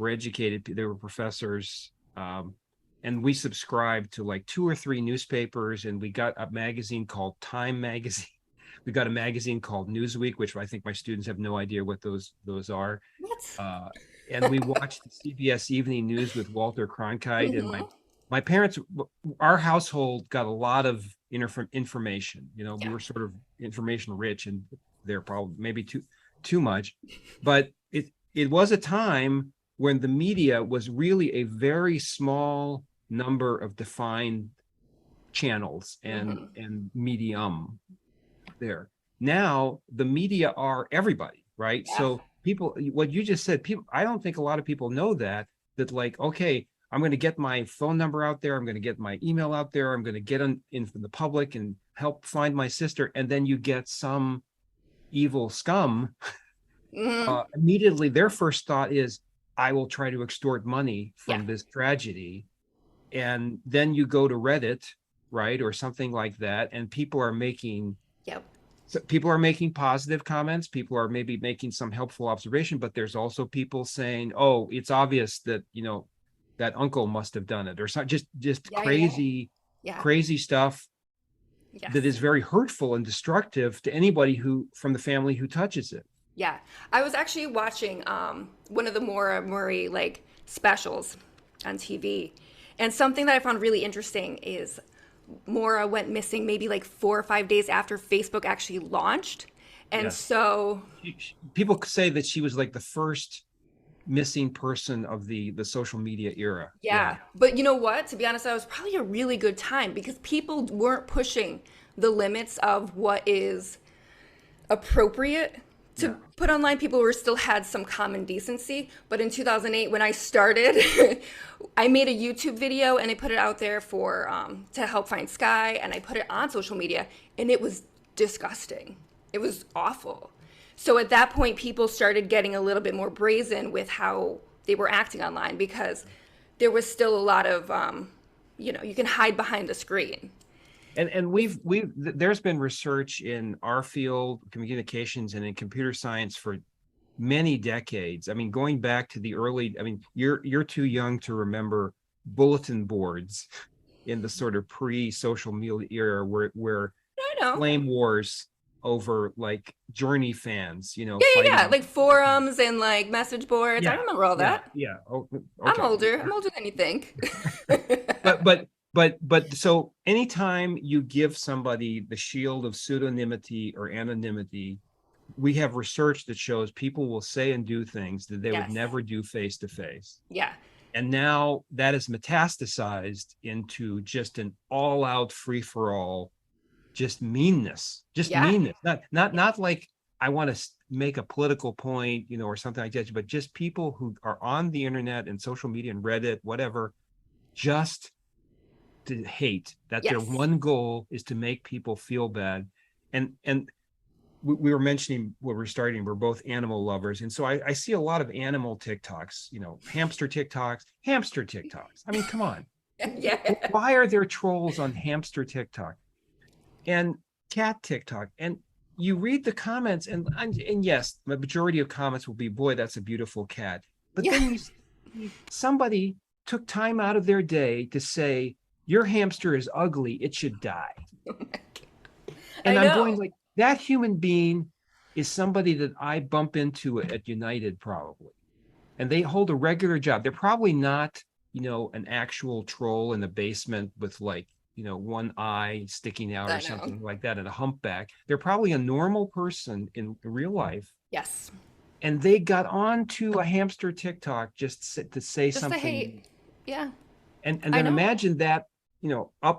Speaker 2: educated, they were professors, and we subscribed to like 2 or 3 newspapers, and we got a magazine called Time Magazine. We got a magazine called Newsweek, which I think my students have no idea what those are.
Speaker 1: What?
Speaker 2: And we watched the CBS Evening News with Walter Cronkite. And
Speaker 1: Mm-hmm.
Speaker 2: my parents, our household got a lot of information. You know, we
Speaker 1: Yeah.
Speaker 2: were sort of information rich, and they're probably maybe too much. But it was a time when the media was really a very small number of defined channels
Speaker 1: Mm-hmm.
Speaker 2: and medium there. Now the media are everybody, right?
Speaker 1: Yeah.
Speaker 2: So people, what you just said, people, I don't think a lot of people know that like, okay, I'm going to get my phone number out there, I'm going to get my email out there, I'm going to get in from the public and help find my sister, and then you get some evil scum.
Speaker 1: Mm-hmm.
Speaker 2: Immediately their first thought is, I will try to extort money
Speaker 1: Yeah.
Speaker 2: from this tragedy. And then you go to Reddit, right, or something like that, and people are making
Speaker 1: Yep.
Speaker 2: positive comments, people are maybe making some helpful observation, but there's also people saying, oh, it's obvious that, that uncle must have done it, or something, just
Speaker 1: Yeah. Yeah. Yeah. Yeah.
Speaker 2: crazy stuff that is
Speaker 1: Yes.
Speaker 2: very hurtful and destructive to anybody who from the family who touches it.
Speaker 1: Yeah. I was actually watching one of the Maura Murray like specials on TV. And something that I found really interesting is Maura went missing maybe like 4 or 5 days after Facebook actually launched. And
Speaker 2: Yes.
Speaker 1: so,
Speaker 2: People say that she was like the first missing person of the social media era.
Speaker 1: yeah.
Speaker 2: Yeah.
Speaker 1: But you know what? To be honest, that was probably a really good time because people weren't pushing the limits of what is appropriate to
Speaker 2: Yeah.
Speaker 1: put online. People were still had some common decency. But in 2008, when I started, I made a YouTube video and I put it out there for to help find Skye, and I put it on social media, and it was disgusting. It was awful. So at that point, people started getting a little bit more brazen with how they were acting online because there was still a lot of, you can hide behind the screen.
Speaker 2: And there's been research in our field, communications, and in computer science for many decades. I mean, going back to the early, I mean, you're too young to remember bulletin boards in the sort of pre-social media era where
Speaker 1: I know.
Speaker 2: flame wars over like Journey fans,
Speaker 1: Yeah, yeah, yeah.
Speaker 2: fighting.
Speaker 1: Like forums and like message boards. I
Speaker 2: Yeah,
Speaker 1: remember all
Speaker 2: yeah,
Speaker 1: that.
Speaker 2: yeah. Oh,
Speaker 1: I'm
Speaker 2: okay.
Speaker 1: older. I'm older than you think.
Speaker 2: But so anytime you give somebody the shield of pseudonymity or anonymity, we have research that shows people will say and do things that they would
Speaker 1: Yes.
Speaker 2: never do face to face.
Speaker 1: Yeah.
Speaker 2: And now that is metastasized into just an all-out free-for-all, just meanness,
Speaker 1: Yeah.
Speaker 2: not like I want to make a political point, or something like that, but just people who are on the internet and social media and Reddit, whatever, just to hate. That their
Speaker 1: Yes.
Speaker 2: one goal is to make people feel bad. And we were mentioning when we're starting, we're both animal lovers. And so I see a lot of animal TikToks, hamster TikToks. I mean, come on.
Speaker 1: Yeah.
Speaker 2: Why are there trolls on hamster TikTok and cat TikTok? And you read the comments, and yes, the majority of comments will be, boy, that's a beautiful cat. But
Speaker 1: Yeah.
Speaker 2: then somebody took time out of their day to say, your hamster is ugly, it should die.
Speaker 1: I
Speaker 2: And I'm going
Speaker 1: know.
Speaker 2: like, that human being is somebody that I bump into at United probably. And they hold a regular job. They're probably not, an actual troll in the basement with like, one eye sticking out
Speaker 1: I
Speaker 2: or
Speaker 1: know.
Speaker 2: something like that and a humpback. They're probably a normal person in real life.
Speaker 1: Yes.
Speaker 2: And they got onto a hamster TikTok just to say
Speaker 1: Just the
Speaker 2: something.
Speaker 1: hate. Yeah.
Speaker 2: And
Speaker 1: I
Speaker 2: then
Speaker 1: know.
Speaker 2: imagine that,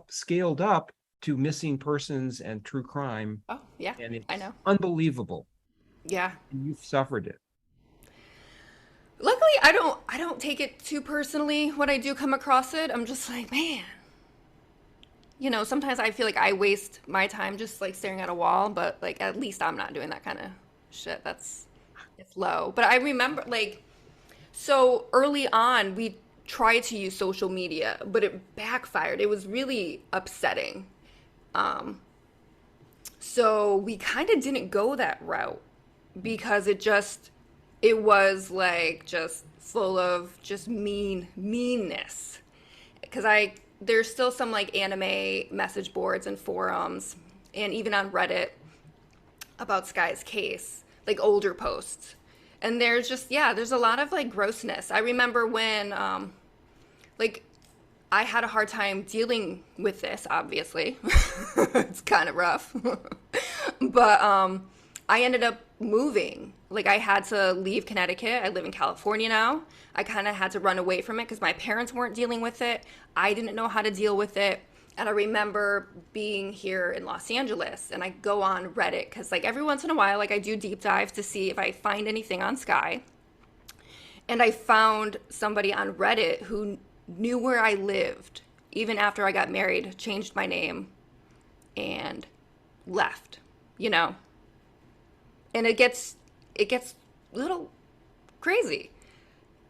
Speaker 2: scaled up to missing persons and true crime.
Speaker 1: Oh, yeah.
Speaker 2: And
Speaker 1: I
Speaker 2: it's
Speaker 1: know.
Speaker 2: unbelievable.
Speaker 1: Yeah.
Speaker 2: and you've suffered it.
Speaker 1: Luckily, I don't take it too personally when I do come across it. I'm just like, man, sometimes I feel like I waste my time just like staring at a wall, but like at least I'm not doing that kind of shit. It's low. But I remember like so early on we tried to use social media, but it backfired. It was really upsetting. Um, so we kind of didn't go that route because it was like just full of just meanness. Because there's still some like anime message boards and forums and even on Reddit about Skye's case, like older posts. And there's just there's a lot of like grossness. I remember when like I had a hard time dealing with this, obviously. It's kind of rough. But I ended up moving. Like I had to leave Connecticut. I live in California now. I kind of had to run away from it because my parents weren't dealing with it. I didn't know how to deal with it. And I remember being here in Los Angeles and I go on Reddit because like every once in a while, like I do deep dives to see if I find anything on Skye. And I found somebody on Reddit who knew where I lived even after I got married, changed my name, and left, you know? And it gets a little crazy.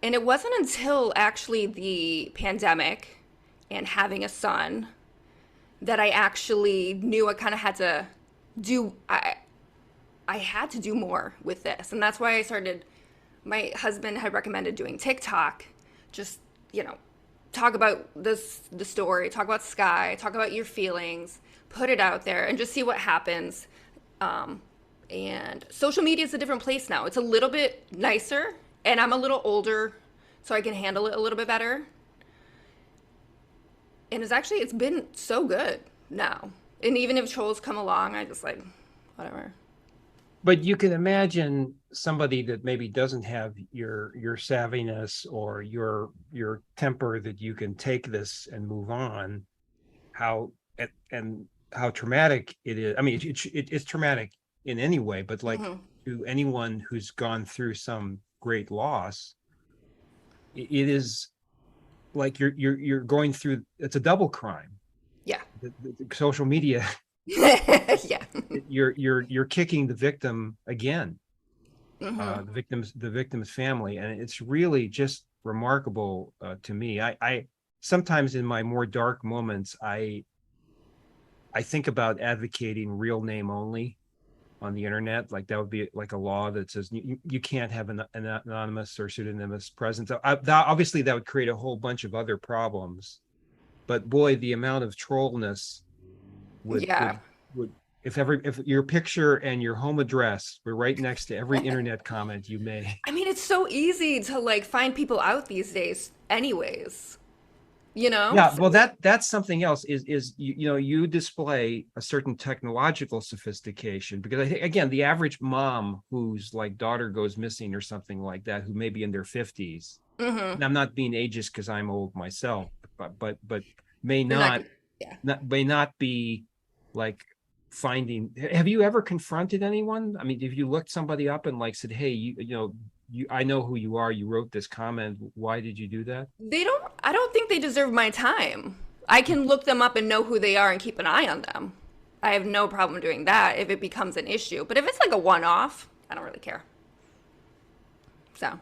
Speaker 1: And it wasn't until actually the pandemic and having a son that I actually knew I kind of had to do I had to do more with this. And that's why I started my husband had recommended doing TikTok. Just, talk about the story, talk about Skye, talk about your feelings, put it out there and just see what happens. And social media is a different place now. It's a little bit nicer, and I'm a little older, so I can handle it a little bit better. And it's been so good now. And even if trolls come along, I just like whatever.
Speaker 2: But you can imagine somebody that maybe doesn't have your savviness or your temper that you can take this and move on. How and how traumatic it is. I mean, it's traumatic in any way, but like
Speaker 1: Hmm.
Speaker 2: to anyone who's gone through some great loss, it is like you're going through. It's a double crime.
Speaker 1: Yeah.
Speaker 2: The social media,
Speaker 1: Yeah.
Speaker 2: you're kicking the victim again,
Speaker 1: Hmm.
Speaker 2: the victim's family, and it's really just remarkable to me. I sometimes in my more dark moments, I think about advocating real name only on the internet. Like that would be like a law that says you can't have an anonymous or pseudonymous presence. Obviously, that would create a whole bunch of other problems. But boy, the amount of trollness would
Speaker 1: Yeah.
Speaker 2: would would if your picture and your home address were right next to every internet comment you made.
Speaker 1: I mean, it's so easy to like find people out these days, anyways. You know?
Speaker 2: Yeah, well, that's something else. Is you display a certain technological sophistication because I think again the average mom whose like daughter goes missing or something like that, who may be in their 50s,
Speaker 1: Hmm.
Speaker 2: and I'm not being ageist because I'm old myself, but may
Speaker 1: You're not
Speaker 2: not
Speaker 1: gonna. Yeah.
Speaker 2: may not be like finding. Have you ever confronted anyone? I mean, if you looked somebody up and like said, hey, I know who you are, you wrote this comment, why did you do that?
Speaker 1: I don't think they deserve my time. I can look them up and know who they are and keep an eye on them. I have no problem doing that if it becomes an issue. But if it's like a one off, I don't really care. So,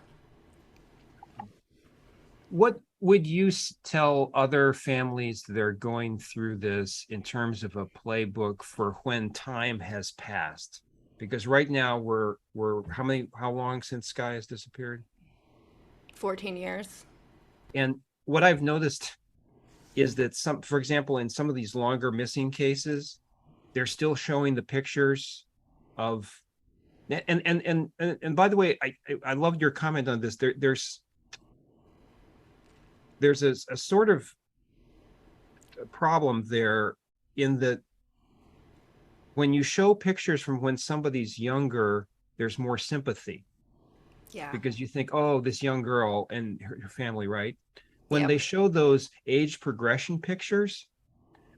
Speaker 2: What would you tell other families that are going through this in terms of a playbook for when time has passed? Because right now we're how long since Skye has disappeared?
Speaker 1: 14 years.
Speaker 2: And what I've noticed is that for example, in some of these longer missing cases, they're still showing the pictures of and by the way, I loved your comment on this. There's a sort of problem there in that when you show pictures from when somebody's younger, there's more sympathy
Speaker 1: Yeah.
Speaker 2: because you think, oh, this young girl and her family, right? When
Speaker 1: Yep.
Speaker 2: they show those age progression pictures,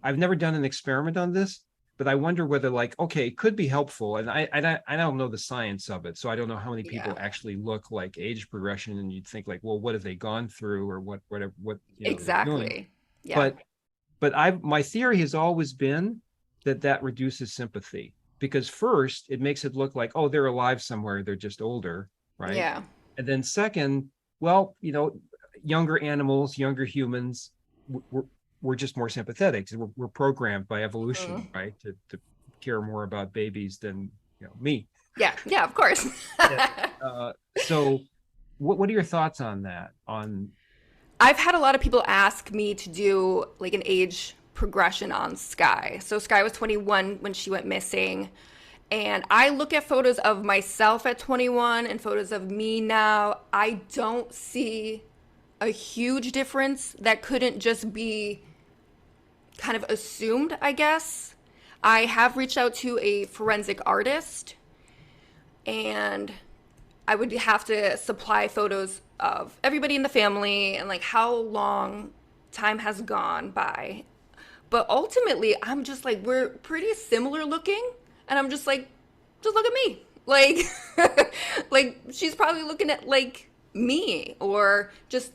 Speaker 2: I've never done an experiment on this, but I wonder whether like, okay, it could be helpful. And I don't know the science of it. So I don't know how many people
Speaker 1: Yeah,
Speaker 2: actually look like age progression, and you'd think like, well, what have they gone through, or what they're doing.
Speaker 1: exactly. Yeah.
Speaker 2: But my theory has always been that that reduces sympathy, because first it makes it look like, oh, they're alive somewhere, they're just older, right?
Speaker 1: Yeah.
Speaker 2: And then second, well, younger animals, younger humans, we're, we're just more sympathetic. We're programmed by evolution,
Speaker 1: Mhm.
Speaker 2: right, to care more about babies than me.
Speaker 1: Yeah. Yeah, of course.
Speaker 2: Yeah. So what are your thoughts on that? On
Speaker 1: I've had a lot of people ask me to do like an age progression on Skye. So Skye was 21 when she went missing. And I look at photos of myself at 21 and photos of me now. I don't see a huge difference that couldn't just be kind of assumed, I guess. I have reached out to a forensic artist, and I would have to supply photos of everybody in the family and like how long time has gone by. But ultimately, I'm just like, we're pretty similar looking. And I'm just look at me. Like, like she's probably looking at like me or just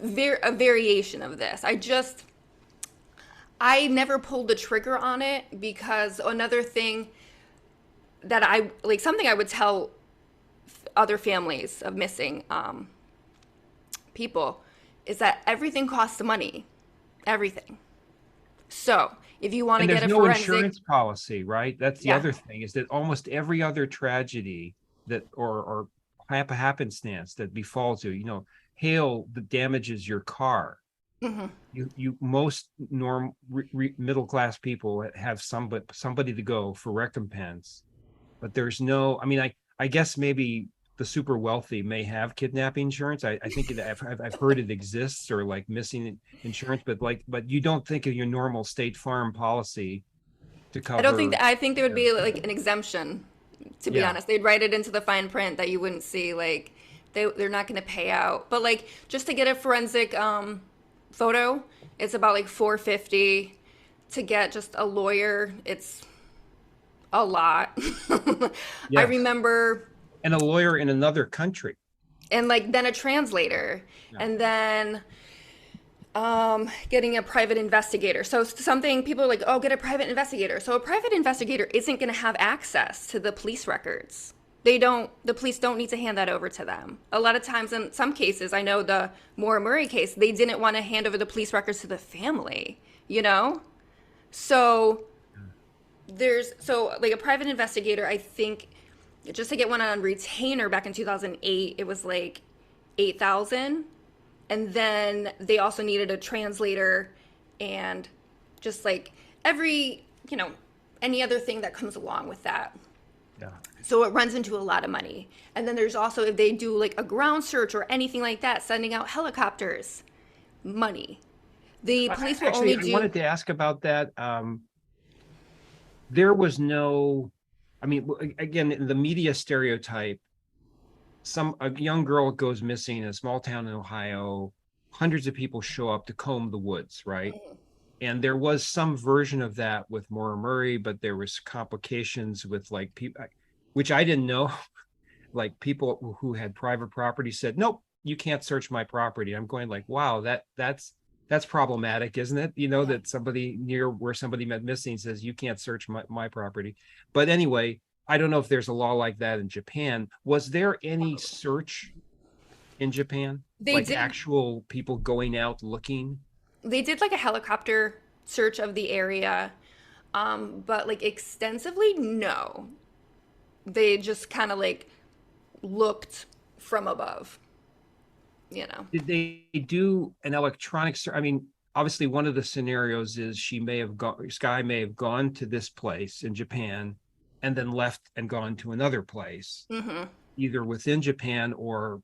Speaker 1: a variation of this. I never pulled the trigger on it because another thing that I like, something I would tell other families of missing people is that everything costs money. Everything. So if you want to
Speaker 2: and
Speaker 1: get
Speaker 2: there's
Speaker 1: a
Speaker 2: no
Speaker 1: forensic,
Speaker 2: insurance policy, right? That's the
Speaker 1: yeah,
Speaker 2: other thing, is that almost every other tragedy that or happenstance that befalls you, hail that damages your car,
Speaker 1: hmm,
Speaker 2: you most middle class people have somebody to go for recompense. But there's no, I mean, I guess maybe the super wealthy may have kidnapping insurance. I think I've heard it exists, or like missing insurance, but you don't think of your normal State Farm policy to
Speaker 1: I don't think
Speaker 2: cover.
Speaker 1: that, I think there would
Speaker 2: Yeah,
Speaker 1: be like an exemption. To be
Speaker 2: yeah,
Speaker 1: honest, they'd write it into the fine print that you wouldn't see. Like they're not going to pay out. But like just to get a forensic photo, it's about like 450. To get just a lawyer, it's a lot. I
Speaker 2: yes,
Speaker 1: remember,
Speaker 2: and a lawyer in another country.
Speaker 1: and like then a translator,
Speaker 2: Yeah.
Speaker 1: and then getting a private investigator. So something people are like, oh, get a private investigator. So a private investigator isn't going to have access to the police records. The police don't need to hand that over to them. A lot of times, in some cases, I know the Maura Murray case, they didn't want to hand over the police records to the family, you know? So so like a private investigator, I think just to get one on retainer back in 2008, it was like 8,000. And then they also needed a translator and just like every, any other thing that comes along with that.
Speaker 2: Yeah.
Speaker 1: So it runs into a lot of money. And then there's also, if they do like a ground search or anything like that, sending out helicopters, money. The police will
Speaker 2: Actually,
Speaker 1: only
Speaker 2: I
Speaker 1: do.
Speaker 2: wanted to ask about that. There was no, I mean, again, in the media stereotype, a young girl goes missing in a small town in Ohio. Hundreds of people show up to comb the woods, right? And there was some version of that with Maura Murray, but there was complications with like people, which I didn't know. Like people who had private property said, "Nope, you can't search my property." I'm going like, "Wow, that's problematic, isn't it?"
Speaker 1: Yeah.
Speaker 2: That somebody near where somebody met missing says you can't search my property. But anyway, I don't know if there's a law like that in Japan. Was there any search in Japan?
Speaker 1: They
Speaker 2: Like
Speaker 1: did
Speaker 2: actual people going out looking?
Speaker 1: they did like a helicopter search of the area, but like extensively, no. They just kind of like looked from above, you know.
Speaker 2: Did they do an electronic search? I mean, obviously one of the scenarios is Skye may have gone to this place in Japan and then left and gone to another place,
Speaker 1: Hmm.
Speaker 2: either within Japan or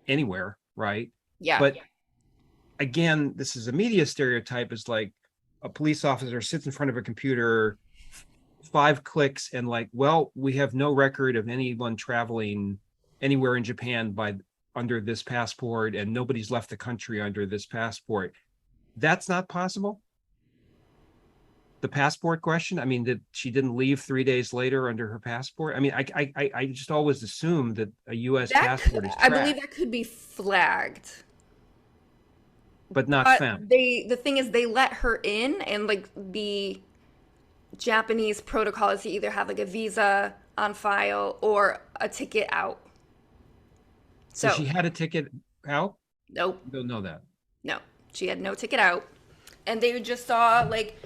Speaker 2: anywhere, right?
Speaker 1: Yeah.
Speaker 2: But again, this is a media stereotype, is like a police officer sits in front of a computer, 5 clicks, and like, well, we have no record of anyone traveling anywhere in Japan by under this passport, and nobody's left the country under this passport. That's not possible. The passport question? I mean, that she didn't leave 3 days later under her passport? I mean, I just always assumed that a U.S. passport is
Speaker 1: I believe
Speaker 2: tracked,
Speaker 1: that could be flagged.
Speaker 2: but not
Speaker 1: But
Speaker 2: found.
Speaker 1: the thing is they let her in, and like the Japanese protocol is to either have like a visa on file or a ticket out.
Speaker 2: So
Speaker 1: So,
Speaker 2: she had a ticket out?
Speaker 1: nope,
Speaker 2: I don't know that.
Speaker 1: no. She had no ticket out. And they just saw like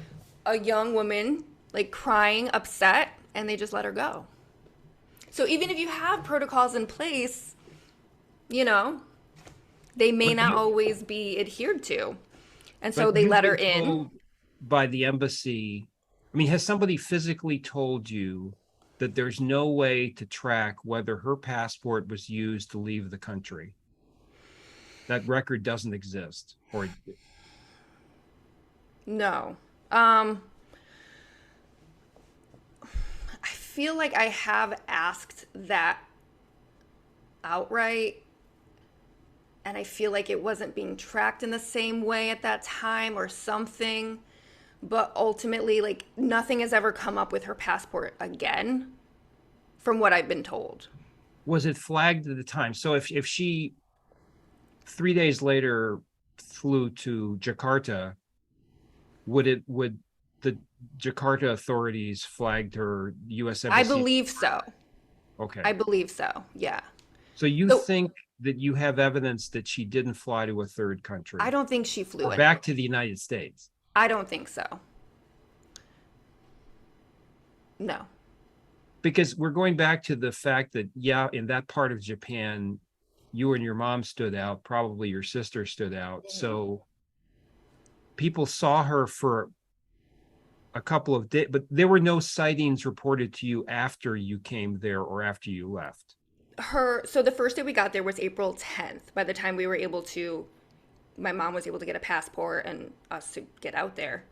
Speaker 1: a young woman like crying, upset, and they just let her go. So even if you have protocols in place, you know, they may
Speaker 2: But
Speaker 1: not
Speaker 2: you,
Speaker 1: always be adhered to. And so
Speaker 2: but
Speaker 1: they
Speaker 2: you've
Speaker 1: let her
Speaker 2: been
Speaker 1: in.
Speaker 2: told by the embassy. I mean, has somebody physically told you that there's no way to track whether her passport was used to leave the country? That record doesn't exist, or
Speaker 1: No. I feel like I have asked that outright, and I feel like it wasn't being tracked in the same way at that time or something. But ultimately, like, nothing has ever come up with her passport again, from what I've been told.
Speaker 2: was it flagged at the time? So if she 3 days later flew to Jakarta, would the Jakarta authorities flagged her U.S.
Speaker 1: I
Speaker 2: embassy?
Speaker 1: believe so.
Speaker 2: Okay.
Speaker 1: I believe so. Yeah.
Speaker 2: So you
Speaker 1: So
Speaker 2: think that you have evidence that she didn't fly to a third
Speaker 1: I
Speaker 2: country
Speaker 1: don't think she
Speaker 2: or
Speaker 1: flew
Speaker 2: back
Speaker 1: anywhere.
Speaker 2: to the United States?
Speaker 1: I don't think so. No.
Speaker 2: Because we're going back to the fact that, yeah, in that part of Japan, you and your mom stood out, probably your sister stood out. So people saw her for a couple of days, but there were no sightings reported to you after you came there or after you left.
Speaker 1: So the first day we got there was April 10th. By the time we were able to, my mom was able to get a passport and us to get out there.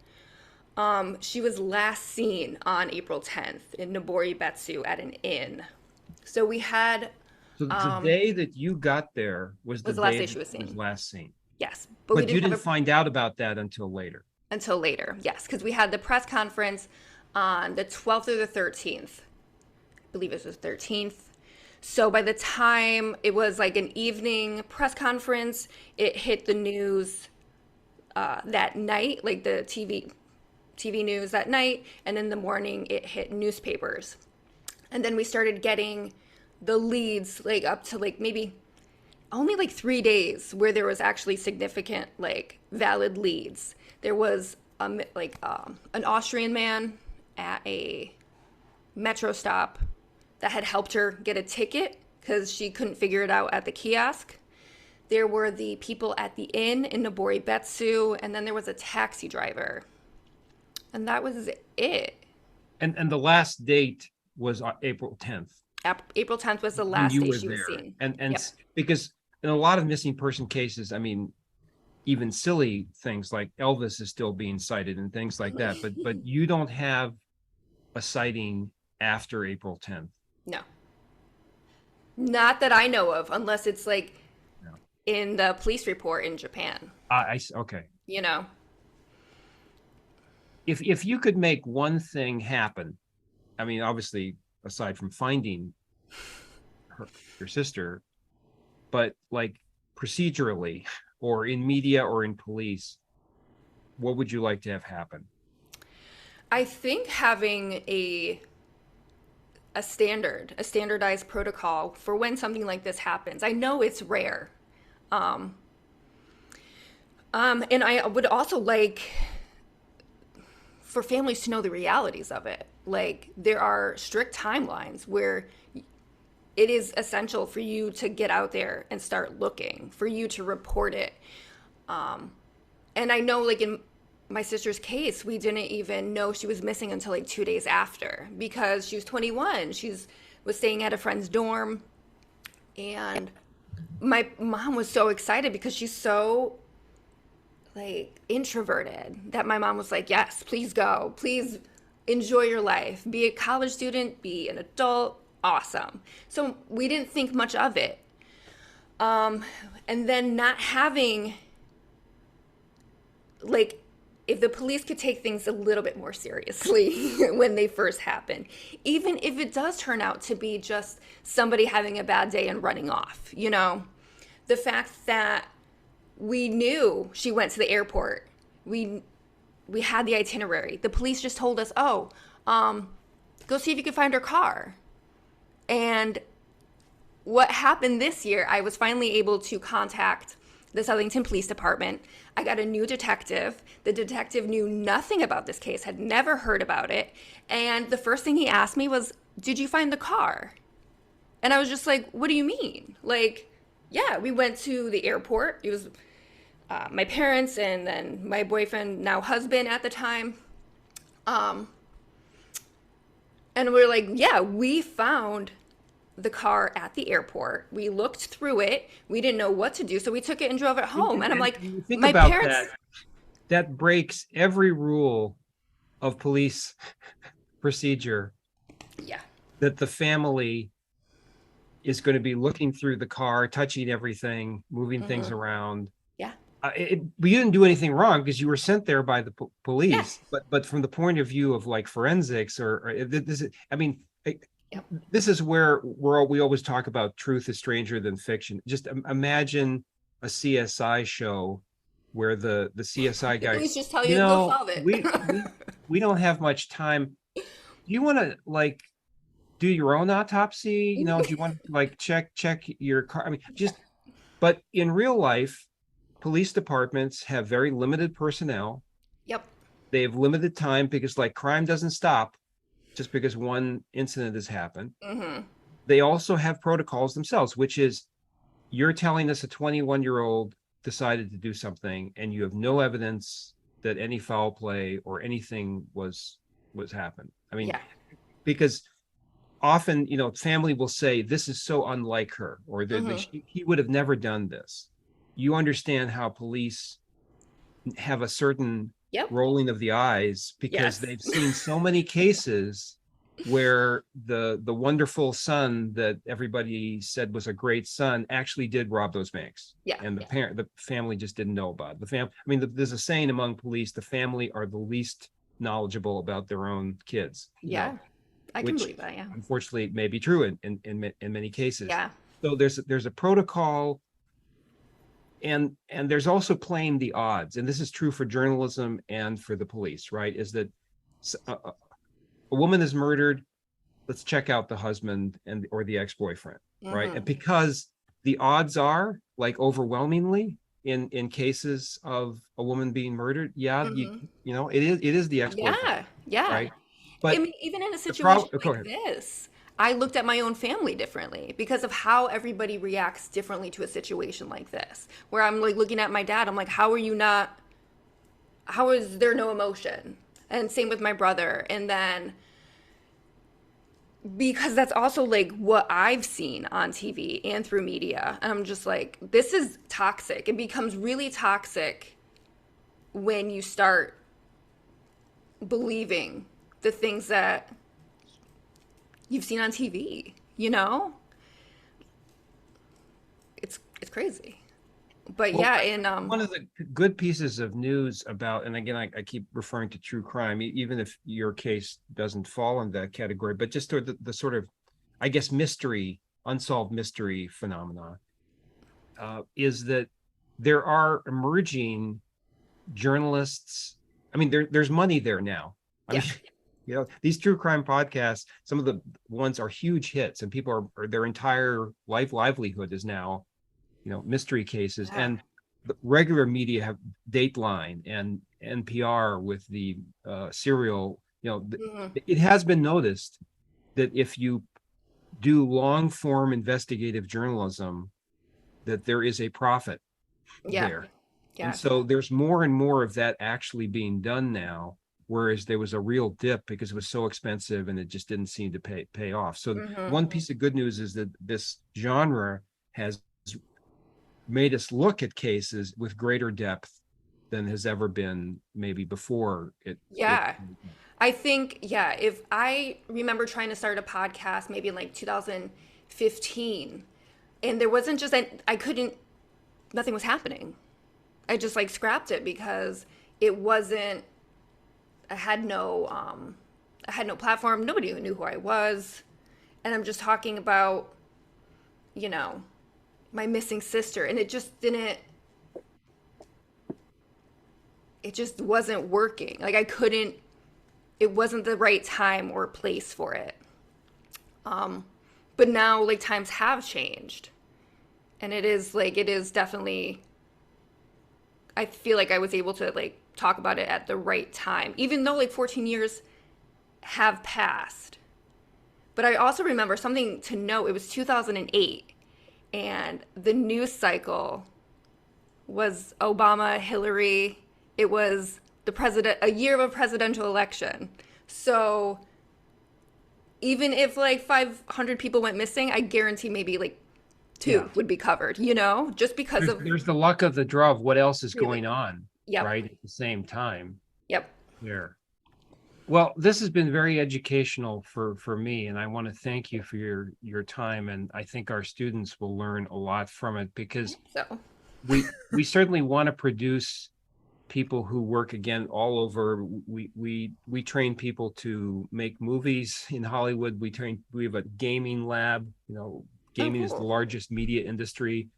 Speaker 1: She was last seen on April 10th in Nobori Betsu at an inn. So we had,
Speaker 2: So the day that you got there was the
Speaker 1: was the last
Speaker 2: day
Speaker 1: day
Speaker 2: that
Speaker 1: she was
Speaker 2: she was
Speaker 1: seen.
Speaker 2: last seen.
Speaker 1: Yes, but we
Speaker 2: But you
Speaker 1: didn't have
Speaker 2: didn't
Speaker 1: a
Speaker 2: find out about that until later.
Speaker 1: until later. Yes, because we had the press conference on the 12th or the 13th. I believe it was the 13th. So by the time it was like an evening press conference, it hit the news that night, like the TV news that night, and in the morning it hit newspapers. And then we started getting the leads like up to like maybe only like 3 days where there was actually significant like valid leads. There was an Austrian man at a metro stop that had helped her get a ticket because she couldn't figure it out at the kiosk. There were the people at the inn in Nobori Betsu, and then there was a taxi driver. And that was it.
Speaker 2: And the last date was April 10th
Speaker 1: April 10th was the
Speaker 2: when
Speaker 1: last
Speaker 2: you
Speaker 1: day
Speaker 2: were
Speaker 1: she was
Speaker 2: there.
Speaker 1: seen.
Speaker 2: And
Speaker 1: Yep.
Speaker 2: because in a lot of missing person cases, I mean, even silly things like Elvis is still being cited and things like that, but you don't have a sighting after April 10th.
Speaker 1: No. Not that I know of, unless it's like
Speaker 2: No.
Speaker 1: in the police report in Japan,
Speaker 2: Okay.
Speaker 1: you know?
Speaker 2: If you could make one thing happen, I mean, obviously, aside from finding her, your sister, but like procedurally or in media or in police, what would you like to have happen?
Speaker 1: I think having a standardized protocol for when something like this happens. I know it's rare. Um, and I would also like for families to know the realities of it. Like there are strict timelines where it is essential for you to get out there and start looking, for you to report it. And I know, like in my sister's case, we didn't even know she was missing until like 2 days after because she was 21. She's was staying at a friend's dorm, and my mom was so excited because she's so like introverted that my mom was like, "Yes, please go. Please enjoy your life. Be a college student, be an adult. Awesome." So we didn't think much of it. And then not having like if the police could take things a little bit more seriously when they first happen, even if it does turn out to be just somebody having a bad day and running off, the fact that we knew she went to the airport, we had the itinerary. The police just told us, oh, go see if you can find her car. And what happened this year, I was finally able to contact the Southington Police Department. I got a new detective. The detective knew nothing about this case, had never heard about it. And the first thing he asked me was, did you find the car? And I was just like, what do you mean? Like, yeah, we went to the airport. It was my parents and then my boyfriend, now husband at the time. And we're like, yeah, we found the car at the airport. We looked through it. We didn't know what to do, so we took it and drove it home. And I'm like,
Speaker 2: think
Speaker 1: my
Speaker 2: about
Speaker 1: parents.
Speaker 2: that breaks every rule of police procedure.
Speaker 1: Yeah.
Speaker 2: That the family is going to be looking through the car, touching everything, moving things around.
Speaker 1: Yeah.
Speaker 2: We didn't do anything wrong because you were sent there by the police. Yeah. But from the point of view of like forensics, or this, I mean, yep. This is where we always talk about truth is stranger than fiction. Just imagine a CSI show where the CSI guy,
Speaker 1: police just tell you to go solve it.
Speaker 2: we don't have much time. Do you want to like do your own autopsy? Do you want to like check your car? I mean, but in real life, police departments have very limited personnel.
Speaker 1: Yep.
Speaker 2: They have limited time because like crime doesn't stop just because one incident has happened. Mm-hmm. They also have protocols themselves, which is you're telling us a 21-year-old decided to do something and you have no evidence that any foul play or anything was happened. I mean, because often, family will say, this is so unlike her, or he would have never done this. You understand how police have a certain rolling of the eyes because they've seen so many cases where the wonderful son that everybody said was a great son actually did rob those banks. Yeah. And the family just didn't know about it. I mean, there's a saying among police, the family are the least knowledgeable about their own kids.
Speaker 1: Yeah. I can believe that, yeah.
Speaker 2: Unfortunately, it may be true in many cases.
Speaker 1: Yeah.
Speaker 2: So there's a protocol. And there's also playing the odds, and this is true for journalism and for the police, right? Is that a woman is murdered, let's check out the husband or the ex-boyfriend, right? And because the odds are like overwhelmingly in cases of a woman being murdered, it is the ex-boyfriend.
Speaker 1: Yeah.
Speaker 2: Right? But
Speaker 1: I mean, even in a situation like this, I looked at my own family differently because of how everybody reacts differently to a situation like this, where I'm like looking at my dad, I'm like, how is there no emotion? And same with my brother. And then because that's also like what I've seen on TV and through media. And I'm just like, this is toxic. It becomes really toxic when you start believing the things that you've seen on TV, It's crazy. But
Speaker 2: one of the good pieces of news about, and again, I keep referring to true crime, even if your case doesn't fall in that category, but just the sort of, I guess, unsolved mystery phenomena, is that there are emerging journalists. I mean, there's money there now. I mean, these true crime podcasts, some of the ones are huge hits, and people are their entire livelihood is now, mystery cases. Yeah. And the regular media have Dateline and NPR with the serial. It has been noticed that if you do long form investigative journalism, that there is a profit there. Yeah. And so there's more and more of that actually being done now. Whereas there was a real dip because it was so expensive and it just didn't seem to pay off. So one piece of good news is that this genre has made us look at cases with greater depth than has ever been maybe before.
Speaker 1: I think, if I remember trying to start a podcast maybe in like 2015, and there wasn't just, nothing was happening. I just like scrapped it because it wasn't, I had no, I had no platform. Nobody knew who I was. And I'm just talking about, you know, my missing sister. And it just wasn't working. Like I couldn't, it wasn't the right time or place for it. But now like times have changed. And it is definitely, I feel like I was able to like talk about it at the right time, even though like 14 years have passed. But I also remember something to note. It was 2008, and the news cycle was Obama, Hillary. It was the president, a year of a presidential election. So even if like 500 people went missing, I guarantee maybe like
Speaker 2: Yeah.
Speaker 1: two would be covered, you know, just because
Speaker 2: There's,
Speaker 1: of
Speaker 2: there's the luck of the draw of what else is
Speaker 1: really.
Speaker 2: going on,
Speaker 1: Yep.
Speaker 2: right? At the same time
Speaker 1: Yep.
Speaker 2: there. Well, this has been very educational for me, and I want to thank you for your time. And I think our students will learn a lot from it because
Speaker 1: So,
Speaker 2: we certainly want to produce people who work again all over. We train people to make movies in Hollywood. We have a gaming lab.
Speaker 1: oh,
Speaker 2: Gaming is the
Speaker 1: cool.
Speaker 2: largest media industry.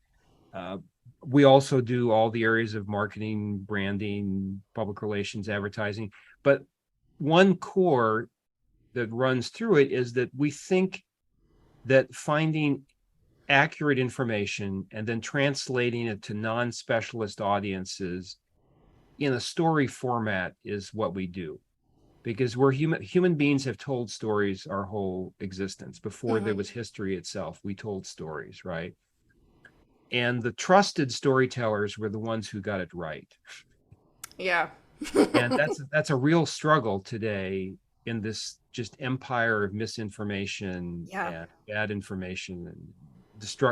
Speaker 2: Uh, we also do all the areas of marketing, branding, public relations, advertising. But one core that runs through it is that we think that finding accurate information and then translating it to non-specialist audiences in a story format is what we do, because we're human beings have told stories our whole existence. Before there
Speaker 1: Hmm.
Speaker 2: was history itself, we told stories, right? And the trusted storytellers were the ones who got it right.
Speaker 1: Yeah.
Speaker 2: And that's a real struggle today in this just empire of misinformation
Speaker 1: Yeah.
Speaker 2: and bad information and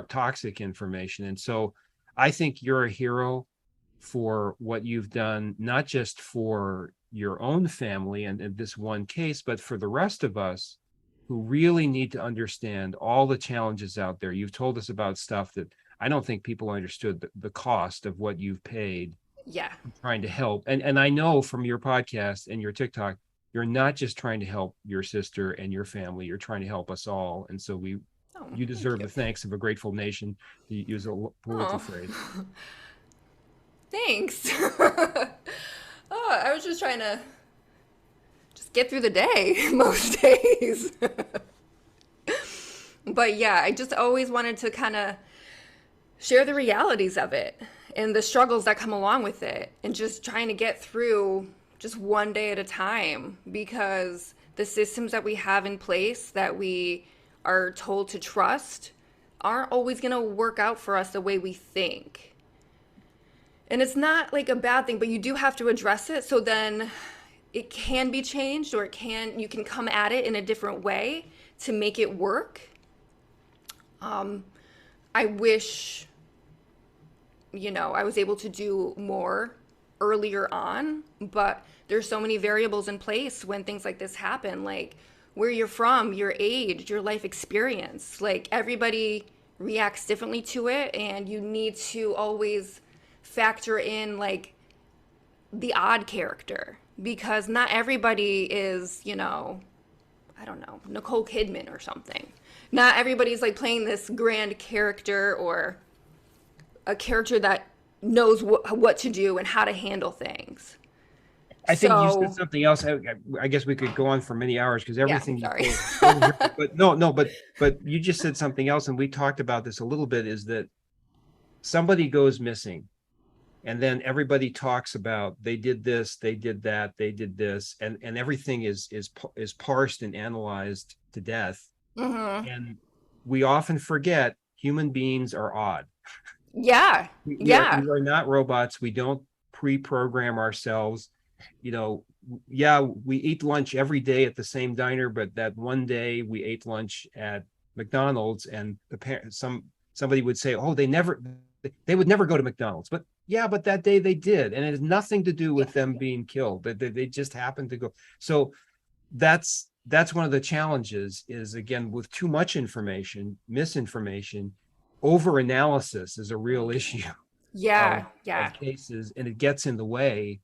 Speaker 2: toxic information. And so I think you're a hero for what you've done, not just for your own family and in this one case, but for the rest of us who really need to understand all the challenges out there. You've told us about stuff that I don't think people understood the cost of what you've paid
Speaker 1: Yeah.
Speaker 2: trying to help. And I know from your podcast and your TikTok, you're not just trying to help your sister and your family, you're trying to help us all. And so
Speaker 1: Oh,
Speaker 2: you
Speaker 1: thank
Speaker 2: deserve
Speaker 1: you.
Speaker 2: the thanks of a grateful nation, to use a political
Speaker 1: Oh,
Speaker 2: phrase.
Speaker 1: thanks. Oh, I was just trying to just get through the day most days. But yeah, I just always wanted to kind of share the realities of it and the struggles that come along with it and just trying to get through just one day at a time, because the systems that we have in place that we are told to trust aren't always going to work out for us the way we think. And it's not like a bad thing, but you do have to address it, so then it can be changed, or you can come at it in a different way to make it work. I wish, I was able to do more earlier on, but there's so many variables in place when things like this happen, like where you're from, your age, your life experience. Like everybody reacts differently to it, and you need to always factor in like the odd character, because not everybody is, I don't know, Nicole Kidman or something. Not everybody's like playing this grand character or a character that knows what to do and how to handle things.
Speaker 2: I think you said
Speaker 1: So,
Speaker 2: something else. I guess we could go on for many hours because
Speaker 1: yeah,
Speaker 2: everything you
Speaker 1: sorry.
Speaker 2: told is so but no, but you just said something else, and we talked about this a little bit, is that somebody goes missing and then everybody talks about they did this, they did that, they did this, and everything is parsed and analyzed to death.
Speaker 1: Hmm.
Speaker 2: And we often forget human beings are odd.
Speaker 1: Yeah, yeah,
Speaker 2: We are not robots. We don't pre-program ourselves. You know, yeah, we eat lunch every day at the same diner, but that one day we ate lunch at McDonald's, and somebody would say, "Oh, they would never go to McDonald's." But yeah, but that day they did, and it has nothing to do
Speaker 1: yeah,
Speaker 2: with them being killed. They just happened to go. So that's one of the challenges, is again, with too much information, misinformation, over analysis is a real issue
Speaker 1: yeah,
Speaker 2: of
Speaker 1: yeah.
Speaker 2: cases, and it gets in the way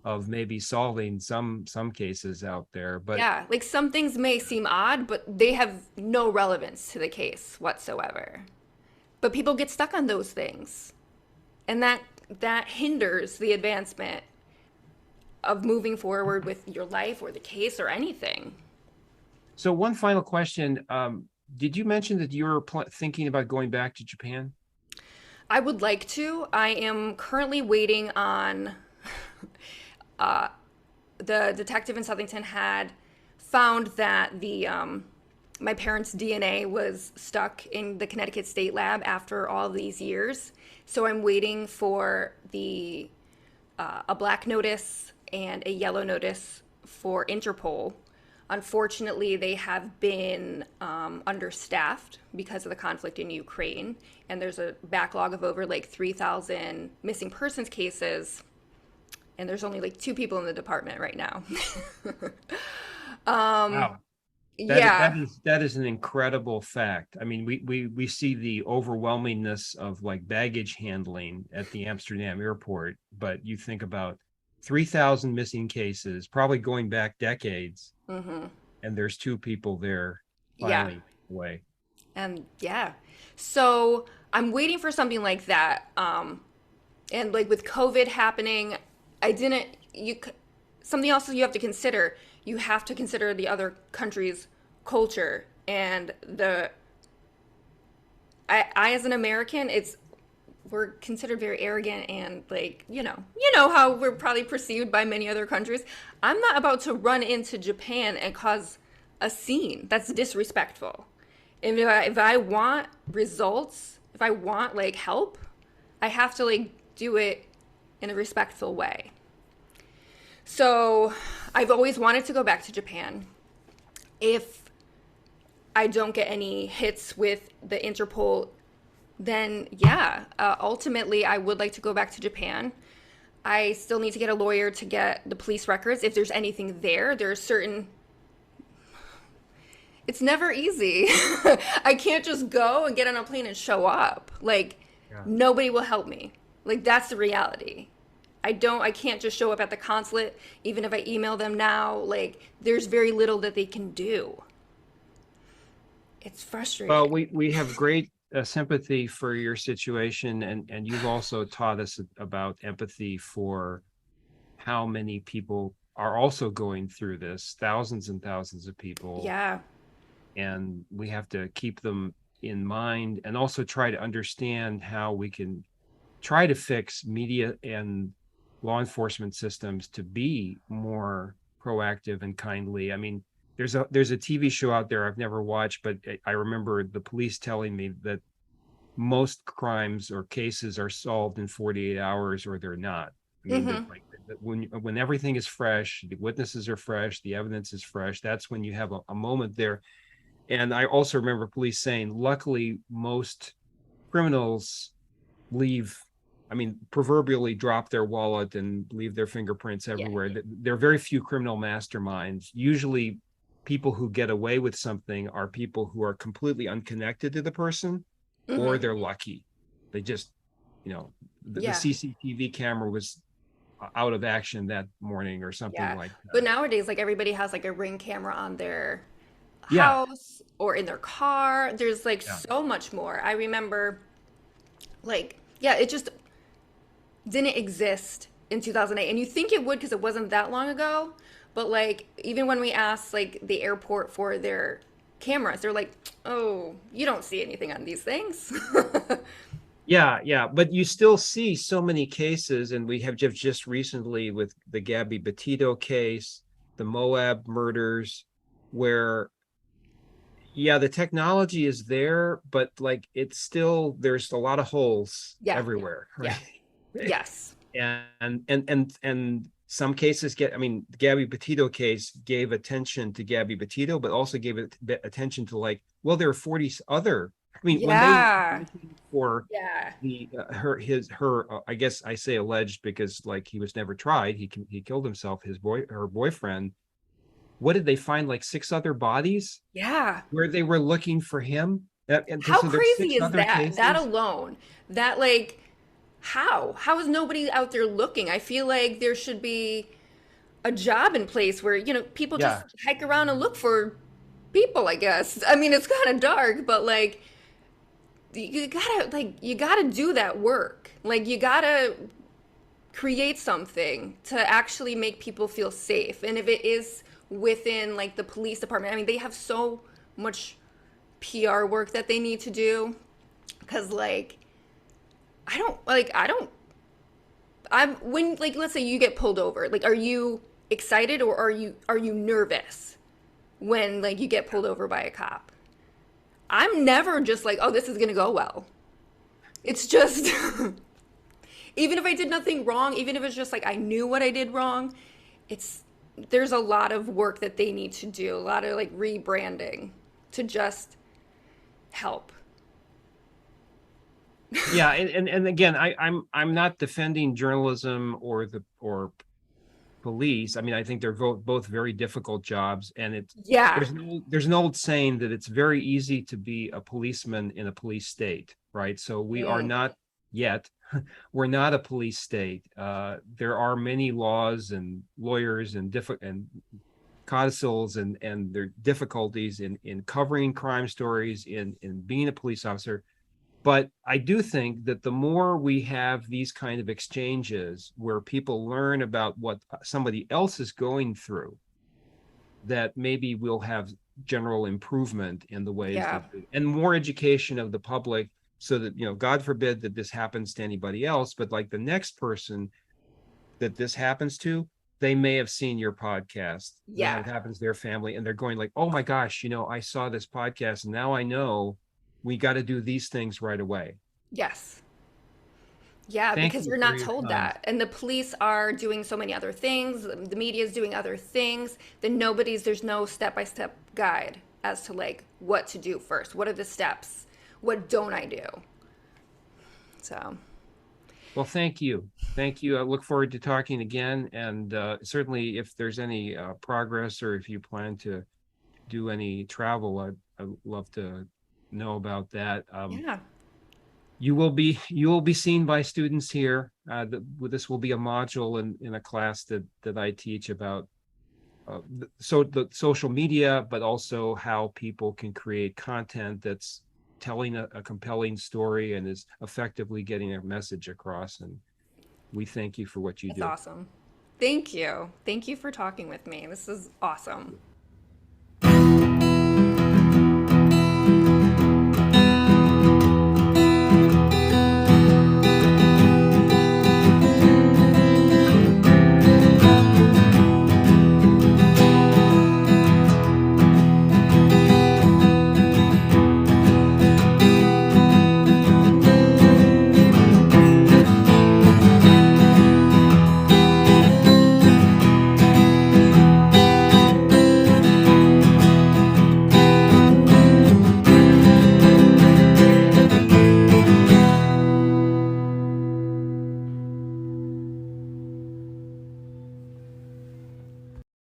Speaker 2: of maybe solving some cases out there. But
Speaker 1: Yeah, like some things may seem odd, but they have no relevance to the case whatsoever. But people get stuck on those things, and that hinders the advancement of moving forward with your life or the case or anything.
Speaker 2: so one final question. Did you mention that you're thinking about going back to Japan?
Speaker 1: I would like to. I am currently waiting on uh, the detective in Southington had found that the my parents' DNA was stuck in the Connecticut State Lab after all these years. So I'm waiting for the a black notice and a yellow notice for Interpol. Unfortunately, they have been understaffed because of the conflict in Ukraine, and there's a backlog of over like 3,000 missing persons cases, and there's only like 2 people in the department right now.
Speaker 2: Wow.
Speaker 1: Yeah.
Speaker 2: That is an incredible fact. I mean, we see the overwhelmingness of like baggage handling at the Amsterdam airport, but you think about 3,000 missing cases, probably going back decades,
Speaker 1: Hmm.
Speaker 2: and there's 2 people there
Speaker 1: Yeah.
Speaker 2: filing away.
Speaker 1: And yeah. So I'm waiting for something like that. And like with COVID happening, I didn't, something else you have to consider. You have to consider the other country's culture and I as an American, we're considered very arrogant and like, you know how we're probably perceived by many other countries. I'm not about to run into Japan and cause a scene. That's disrespectful. If I want results, if I want like help, I have to like do it in a respectful way. So I've always wanted to go back to Japan. If I don't get any hits with the Interpol, then yeah, ultimately I would like to go back to Japan. I still need to get a lawyer to get the police records. If there's anything there, there's certain. It's never easy. I can't just go and get on a plane and show up. Like,
Speaker 2: Yeah.
Speaker 1: nobody will help me. Like, that's the reality. I can't just show up at the consulate, even if I email them now. Like, there's very little that they can do. It's
Speaker 2: Well,
Speaker 1: frustrating.
Speaker 2: we have great sympathy for your situation, and you've also taught us about empathy for how many people are also going through this, thousands and thousands of people,
Speaker 1: Yeah.
Speaker 2: and we have to keep them in mind and also try to understand how we can try to fix media and law enforcement systems to be more proactive and kindly. I mean, there's a TV show out there I've never watched, but I remember the police telling me that most crimes or cases are solved in 48 hours or they're not. I mean,
Speaker 1: Mm-hmm.
Speaker 2: like when everything is fresh, the witnesses are fresh, the evidence is fresh, that's when you have a moment there. And I also remember police saying, luckily, most criminals leave, I mean, proverbially drop their wallet and leave their fingerprints
Speaker 1: Yeah.
Speaker 2: everywhere. There are very few criminal masterminds. Usually, people who get away with something are people who are completely unconnected to the person, or
Speaker 1: Mm-hmm.
Speaker 2: they're lucky. They just, the
Speaker 1: Yeah.
Speaker 2: CCTV camera was out of action that morning or something
Speaker 1: Yeah.
Speaker 2: like
Speaker 1: But
Speaker 2: that.
Speaker 1: nowadays, like everybody has like a Ring camera on their
Speaker 2: Yeah,
Speaker 1: house or in their car. There's like
Speaker 2: yeah.
Speaker 1: so much more. I remember, like, yeah, it just didn't exist in 2008. And you think it would because it wasn't that long ago. But like, even when we asked like the airport for their cameras, they're like, oh, you don't see anything on these things.
Speaker 2: Yeah, yeah, but you still see so many cases, and we have just recently with the Gabby Petito case, the Moab murders, where yeah, the technology is there, but like it's still there's a lot of holes
Speaker 1: Yeah.
Speaker 2: everywhere,
Speaker 1: Yeah.
Speaker 2: right?
Speaker 1: Yes.
Speaker 2: And some cases get, I mean, the Gabby Petito case gave attention to Gabby Petito, but also gave it attention to like, well, there are 40 other. I mean, when they were
Speaker 1: Yeah.
Speaker 2: looking for
Speaker 1: Yeah.
Speaker 2: the her I guess I say alleged because like he was never tried, he killed himself, her boyfriend. What did they find, like 6 other bodies
Speaker 1: Yeah.
Speaker 2: where they were looking for him? And
Speaker 1: How
Speaker 2: so there's
Speaker 1: crazy
Speaker 2: six
Speaker 1: is
Speaker 2: other
Speaker 1: that? That
Speaker 2: cases.
Speaker 1: alone. That like How is nobody out there looking? I feel like there should be a job in place where, people
Speaker 2: Yeah.
Speaker 1: just hike around and look for people, I guess. I mean, it's kind of dark, but like you gotta do that work. Like you gotta create something to actually make people feel safe. And if it is within like the police department, I mean, they have so much PR work that they need to do. Cause like I don't I'm when like let's say you get pulled over, like are you excited or are you nervous when like you get pulled over by a cop? I'm never just like, oh, this is gonna go well. It's just even if I did nothing wrong, even if it's just like I knew what I did wrong, it's there's a lot of work that they need to do, a lot of like rebranding to just help.
Speaker 2: Yeah, and again, I'm not defending journalism or police. I mean, I think they're both very difficult jobs, and
Speaker 1: Yeah.
Speaker 2: there's an old saying that it's very easy to be a policeman in a police state, right? So we are
Speaker 1: Mm.
Speaker 2: not yet. We're not a police state. There are many laws and lawyers and codicils and their difficulties in covering crime stories in being a police officer. But I do think that the more we have these kind of exchanges where people learn about what somebody else is going through, that maybe we'll have general improvement in the ways
Speaker 1: Yeah.
Speaker 2: that and more education of the public, so that, God forbid that this happens to anybody else, but like the next person that this happens to, they may have seen your podcast, that it
Speaker 1: Yeah.
Speaker 2: happens to their family, and they're going like, oh my gosh, I saw this podcast and now I know we got to do these things right away.
Speaker 1: Yes. Yeah,
Speaker 2: Thank
Speaker 1: because
Speaker 2: you
Speaker 1: you're
Speaker 2: for
Speaker 1: not
Speaker 2: your
Speaker 1: told
Speaker 2: time.
Speaker 1: that. And the police are doing so many other things, the media is doing other things, then there's no step-by-step guide as to like what to do first. What are the steps? What don't I do? So,
Speaker 2: Well, thank you. Thank you. I look forward to talking again. And certainly, if there's any progress or if you plan to do any travel, I'd love to know about that.
Speaker 1: yeah.
Speaker 2: You will be seen by students here. This will be a module in a class that I teach about the social media, but also how people can create content that's telling a compelling story and is effectively getting a message across. And we thank you for what you
Speaker 1: That's
Speaker 2: do.
Speaker 1: awesome. Thank you. Thank you for talking with me. This is awesome.